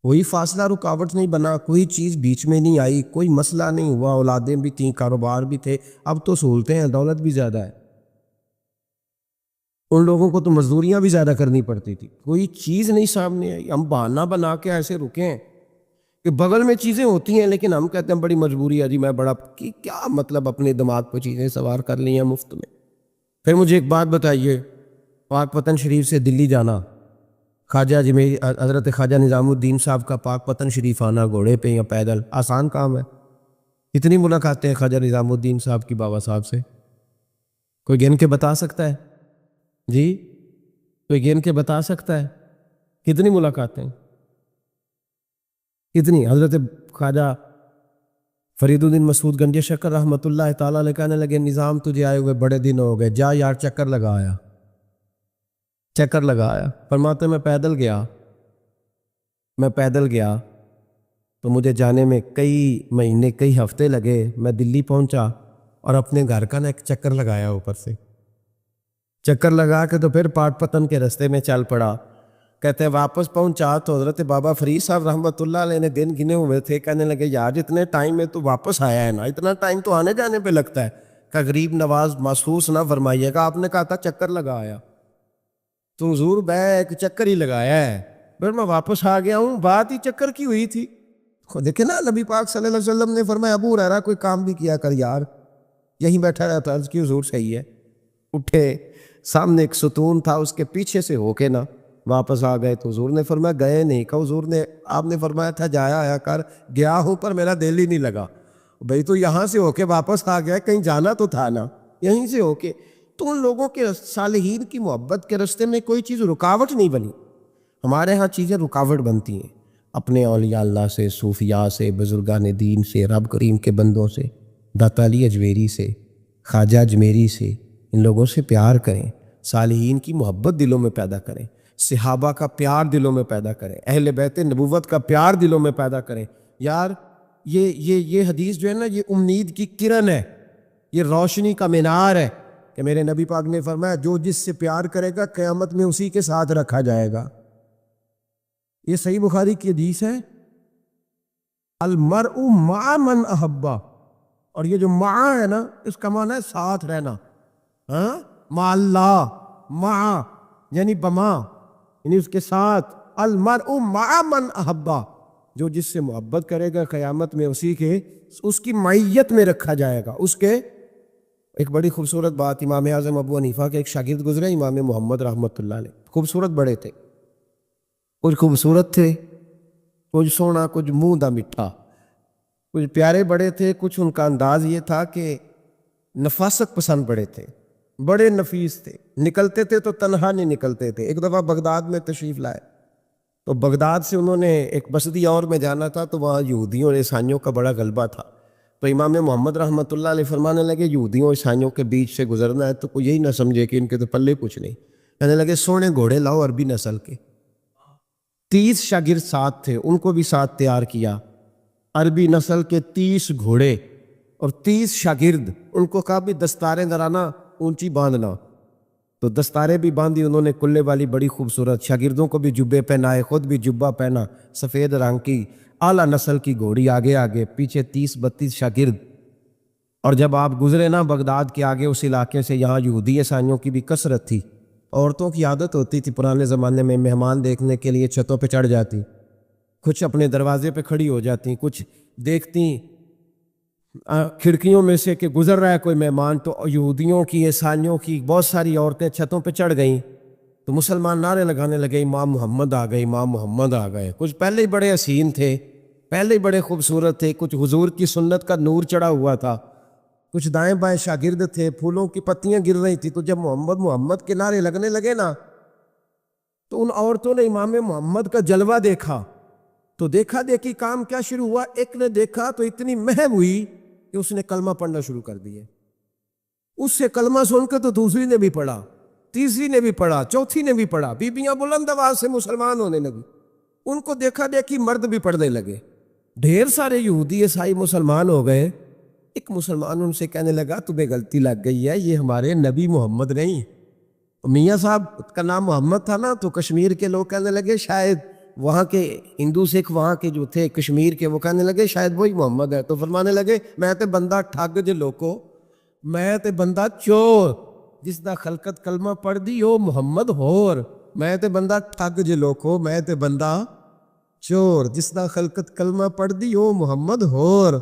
کوئی فاصلہ رکاوٹ نہیں بنا، کوئی چیز بیچ میں نہیں آئی، کوئی مسئلہ نہیں ہوا، اولادیں بھی تھیں، کاروبار بھی تھے۔ اب تو سہولتیں ہیں، دولت بھی زیادہ ہے، ان لوگوں کو تو مزدوریاں بھی زیادہ کرنی پڑتی تھی، کوئی چیز نہیں سامنے آئی۔ ہم بہانہ بنا کے ایسے رکے ہیں کہ بغل میں چیزیں ہوتی ہیں لیکن ہم کہتے ہیں بڑی مجبوری ہے جی، میں بڑا کیا مطلب اپنے دماغ پہ چیزیں سوار کر لی ہیں مفت میں۔ پھر مجھے ایک بات بتائیے، پاک پتن شریف سے دلی جانا، خواجہ اجمیری حضرت خواجہ نظام الدین صاحب کا پاک پتن شریف آنا گھوڑے پہ یا پیدل، آسان کام ہے؟ کتنی ملاقاتیں ہیں خواجہ نظام الدین صاحب کی بابا صاحب سے؟ کوئی گن کے بتا سکتا ہے جی؟ کوئی گن کے بتا سکتا ہے کتنی ملاقاتیں؟ کتنی؟ حضرت خواجہ فرید الدین مسعود گنج شکر رحمۃ اللہ تعالیٰ علیہ کہنے لگے نظام تجھے آئے ہوئے بڑے دن ہو گئے، جا یار چکر لگایا، چکر لگایا۔ فرماتے میں پیدل گیا تو مجھے جانے میں کئی مہینے کئی ہفتے لگے، میں دلی پہنچا اور اپنے گھر کا نا ایک چکر لگایا، اوپر سے چکر لگا کے تو پھر پاک پتن کے رستے میں چل پڑا۔ کہتے ہیں واپس پہنچا تو حضرت بابا فرید صاحب رحمۃ اللہ علیہ نے دن گنے ہوئے تھے، کہنے لگے یار جتنے ٹائم میں تو واپس آیا ہے نا، اتنا ٹائم تو آنے جانے پہ لگتا ہے، کہ غریب نواز محسوس نہ فرمائیے گا، آپ نے کہا تھا چکر لگایا تو حضور ایک چکر ہی لگایا ہے، پھر میں واپس آ گیا ہوں، بات ہی چکر کی ہوئی تھی۔ دیکھیں نا نبی پاک صلی اللہ علیہ وسلم نے فرمایا ابو ہریرہ کوئی کام بھی کیا کر یار، یہیں بیٹھا رہتا، عرض کی حضور صحیح ہے، اٹھے، سامنے ایک ستون تھا اس کے پیچھے سے ہو کے نا واپس آ گئے تو حضور نے فرمایا گئے نہیں، کہ حضور نے آپ نے فرمایا تھا جایا آیا کر، گیا ہوں پر میرا دل ہی نہیں لگا، بھئی تو یہاں سے ہو کے واپس آ گیا، کہیں جانا تو تھا نا، یہیں سے ہو کے۔ تو ان لوگوں کے صالحین کی محبت کے راستے میں کوئی چیز رکاوٹ نہیں بنی۔ ہمارے ہاں چیزیں رکاوٹ بنتی ہیں، اپنے اولیاء اللہ سے، صوفیاء سے، بزرگان دین سے، رب کریم کے بندوں سے، داتا علی اجمیری سے، خواجہ اجمیری سے، ان لوگوں سے پیار کریں، صالحین کی محبت دلوں میں پیدا کریں، صحابہ کا پیار دلوں میں پیدا کریں، اہل بیت نبوت کا پیار دلوں میں پیدا کریں۔ یار یہ حدیث جو ہے نا، یہ امید کی کرن ہے، یہ روشنی کا مینار ہے کہ میرے نبی پاک نے فرمایا جو جس سے پیار کرے گا قیامت میں اسی کے ساتھ رکھا جائے گا۔ یہ صحیح بخاری کی حدیث ہے، المرء مع من احبا، اور یہ جو مع ہے نا اس کا معنی ہے ساتھ رہنا، ہاں، مع اللہ، مع یعنی بما، یعنی اس کے ساتھ، المرء مع من احبا، جو جس سے محبت کرے گا قیامت میں اسی کے، اس کی معیت میں رکھا جائے گا، اس کے۔ ایک بڑی خوبصورت بات، امام اعظم ابو حنیفہ کے ایک شاگرد گزرے، امام محمد رحمۃ اللہ علیہ، خوبصورت بڑے تھے، کچھ خوبصورت تھے، کچھ سونا، کچھ منہ دا میٹھا، کچھ پیارے بڑے تھے، کچھ ان کا انداز یہ تھا کہ نفاست پسند بڑے تھے، بڑے نفیس تھے، نکلتے تھے تو تنہا نہیں نکلتے تھے۔ ایک دفعہ بغداد میں تشریف لائے تو بغداد سے انہوں نے ایک بستی اور میں جانا تھا، تو وہاں یہودیوں اور عیسائیوں کا بڑا غلبہ تھا، تو امام محمد رحمۃ اللہ علیہ فرمانے لگے یہودیوں عیسائیوں کے بیچ سے گزرنا ہے تو کوئی یہی نہ سمجھے کہ ان کے تو پلے کچھ نہیں، کہنے لگے سونے گھوڑے لاؤ عربی نسل کے۔ 30 شاگرد ساتھ تھے، ان کو بھی ساتھ تیار کیا، عربی نسل کے 30 گھوڑے اور 30 شاگرد، ان کو کہا بھی دستاریں درانا اونچی باندھنا، تو دستاریں بھی باندھی انہوں نے کلے والی بڑی خوبصورت، شاگردوں کو بھی جبے پہنائے، خود بھی جبہ پہنا، سفید رنگ کی اعلیٰ نسل کی گھوڑی، آگے آگے پیچھے 30-32 شاگرد۔ اور جب آپ گزرے نا بغداد کے آگے اس علاقے سے، یہاں یہودی عیسائیوں کی بھی کثرت تھی، عورتوں کی عادت ہوتی تھی پرانے زمانے میں مہمان دیکھنے کے لیے چھتوں پہ چڑھ جاتی، کچھ اپنے دروازے پہ کھڑی ہو جاتی، کچھ دیکھتی کھڑکیوں میں سے کہ گزر رہا ہے کوئی مہمان، تو یہودیوں کی عیسائیوں کی بہت ساری عورتیں چھتوں پہ چڑھ گئیں، تو مسلمان نعرے لگانے لگے امام محمد آ گئے، امام محمد آ گئے۔ کچھ پہلے ہی بڑے حسین تھے، پہلے ہی بڑے خوبصورت تھے، کچھ حضور کی سنت کا نور چڑھا ہوا تھا، کچھ دائیں بائیں شاگرد تھے، پھولوں کی پتیاں گر رہی تھی، تو جب محمد محمد کے نعرے لگنے لگے نا تو ان عورتوں نے امام محمد کا جلوہ دیکھا، تو دیکھا دیکھی کام کیا شروع ہوا، ایک نے دیکھا تو اتنی مہم ہوئی کہ اس نے کلمہ پڑھنا شروع کر دیا، اس سے کلمہ سن کے تو دوسری نے بھی پڑھا، تیسری نے بھی پڑھا، چوتھی نے بھی پڑھا، بیبیاں بلند آواز سے مسلمان ہونے لگی، ان کو دیکھا دیکھی مرد بھی پڑھنے لگے، ڈھیر سارے یہودی عیسائی مسلمان ہو گئے۔ ایک مسلمان ان سے کہنے لگا تمہیں غلطی لگ گئی ہے، یہ ہمارے نبی محمد نہیں۔ میاں صاحب کا نام محمد تھا نا، تو کشمیر کے لوگ کہنے لگے شاید وہاں کے ہندو سکھ وہاں کے جو تھے کشمیر کے، وہ کہنے لگے شاید وہی محمد ہے، تو فرمانے لگے میں تے بندہ ٹھگ جے لوکو، میں تے بندہ چور، جس دا خلقت کلمہ پڑھ دی او محمد ہور، میں تے بندہ ٹھگ جے لوکو، میں تے بندہ چور، جس دا خلقت کلمہ پڑھ دی او محمد ہور۔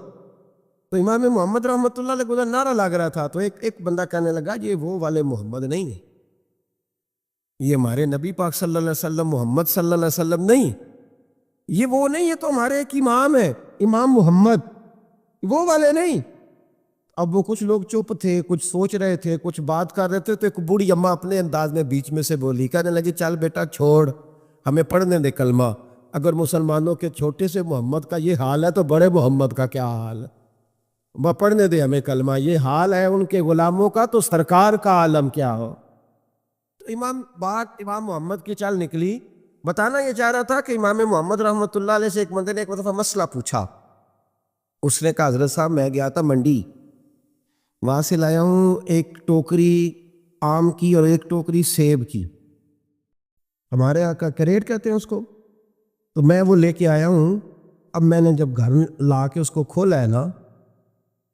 تو امام محمد رحمۃ اللہ علیہ کو نعرہ لگ رہا تھا، تو ایک بندہ کہنے لگا یہ وہ والے محمد نہیں ہے، یہ ہمارے نبی پاک صلی اللہ علیہ وسلم محمد صلی اللہ علیہ وسلم نہیں، یہ وہ نہیں، یہ تو ہمارے ایک امام ہے، امام محمد، وہ والے نہیں۔ اب وہ کچھ لوگ چپ تھے، کچھ سوچ رہے تھے، کچھ بات کر رہے تھے، تو ایک بوڑھی اماں اپنے انداز میں بیچ میں سے بولی، کہنے لگی چل بیٹا چھوڑ، ہمیں پڑھنے دے کلمہ، اگر مسلمانوں کے چھوٹے سے محمد کا یہ حال ہے تو بڑے محمد کا کیا حال ہے، وہ پڑھنے دے ہمیں کلمہ، یہ حال ہے ان کے غلاموں کا تو سرکار کا عالم کیا ہو۔ تو امام محمد کی چال نکلی، بتانا یہ چاہ رہا تھا کہ امام محمد رحمۃ اللہ علیہ سے ایک بندے نے ایک دفعہ مسئلہ پوچھا، اس نے کہا حضرت صاحب میں گیا تھا منڈی، وہاں سے لایا ہوں ایک ٹوکری آم کی اور ایک ٹوکری سیب کی، ہمارے یہاں کا کریٹ کہتے ہیں اس کو، تو میں وہ لے کے آیا ہوں۔ اب میں نے جب گھر لا کے اس کو کھولا ہے نا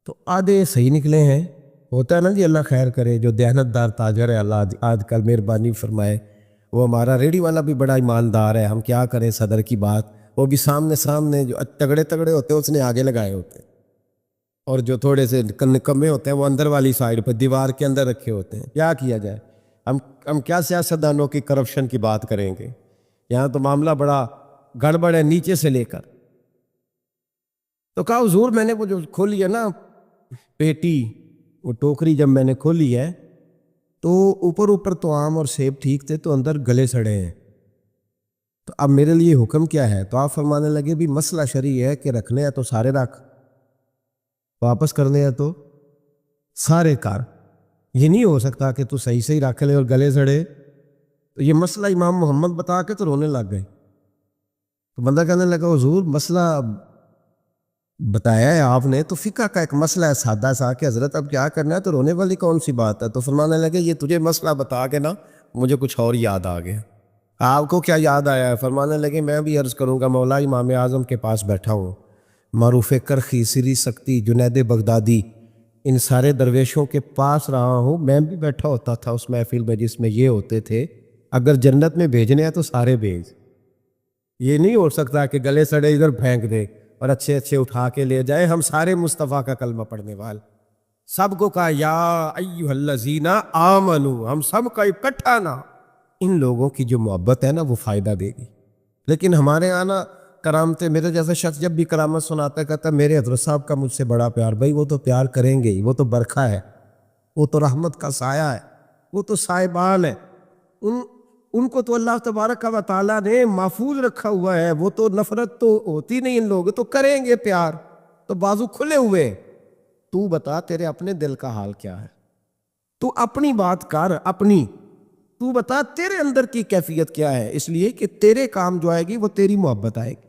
تو آدھے صحیح نکلے ہیں، ہوتا ہے نا جی اللہ خیر کرے، جو دیانت دار تاجر ہے اللہ آج کل مہربانی فرمائے، وہ ہمارا ریڑھی والا بھی بڑا ایماندار ہے، ہم کیا کریں صدر کی بات، وہ بھی سامنے جو تگڑے ہوتے ہیں اس نے آگے لگائے ہوتے ہیں، اور جو تھوڑے سے کمے ہوتے ہیں وہ اندر والی سائڈ پہ دیوار کے اندر رکھے ہوتے ہیں۔ کیا کیا جائے، ہم کیا سیاستدانوں کی کرپشن کی بات کریں گے، یہاں تو معاملہ بڑا گڑبڑ ہے نیچے سے لے کر۔ تو کہا حضور میں نے وہ جو کھولی ہے نا پیٹی، وہ ٹوکری جب میں نے کھولی ہے تو اوپر تو آم اور سیب ٹھیک تھے، تو اندر گلے سڑے ہیں، تو اب میرے لیے حکم کیا ہے؟ تو آپ فرمانے لگے بھی مسئلہ شرعی ہے کہ رکھنے ہیں تو سارے رکھ، واپس کرنے ہیں تو سارے کر، یہ نہیں ہو سکتا کہ تو صحیح رکھ لے اور گلے سڑے۔ تو یہ مسئلہ امام محمد بتا کے تو رونے لگ گئے۔ تو بندہ کہنے لگا حضور مسئلہ بتایا ہے آپ نے تو فقہ کا ایک مسئلہ ہے سادہ سا کہ حضرت اب کیا کرنا ہے، تو رونے والی کون سی بات ہے؟ تو فرمانے لگے یہ تجھے مسئلہ بتا کے نا مجھے کچھ اور یاد آ گیا۔ آپ کو کیا یاد آیا ہے؟ فرمانے لگے میں بھی عرض کروں گا مولا امام اعظم کے پاس بیٹھا ہوں، معروف کرخی، سری سکتی، جنید بغدادی، ان سارے درویشوں کے پاس رہا ہوں، میں بھی بیٹھا ہوتا تھا اس محفل میں جس میں یہ ہوتے تھے، اگر جنت میں بھیجنے ہیں تو سارے بھیج، یہ نہیں ہو سکتا کہ گلے سڑے ادھر پھینک دے اور اچھے اچھے اٹھا کے لے جائے۔ ہم سارے مصطفیٰ کا کلمہ پڑھنے والے، سب کو کہا یا ایھا الذین آمنو، ہم سب کا اکٹھا نا۔ ان لوگوں کی جو محبت ہے نا وہ فائدہ دے گی۔ لیکن ہمارے آنا کرامتے، میرے جیسا شخص جب بھی کرامت سناتا ہے کہتا ہے میرے حضرت صاحب کا مجھ سے بڑا پیار، بھائی وہ تو پیار کریں گے ہی، وہ تو برکھا ہے، وہ تو رحمت کا سایہ ہے، وہ تو سائبان ہے، ان کو تو اللہ تبارک و تعالیٰ نے محفوظ رکھا ہوا ہے، وہ تو نفرت تو ہوتی نہیں، ان لوگ تو کریں گے پیار، تو بازو کھلے ہوئے۔ تو بتا تیرے اپنے دل کا حال کیا ہے، تو اپنی بات کر، اپنی تو بتا تیرے اندر کی کیفیت کیا ہے، اس لیے کہ تیرے کام جو آئے گی وہ تیری محبت آئے گی۔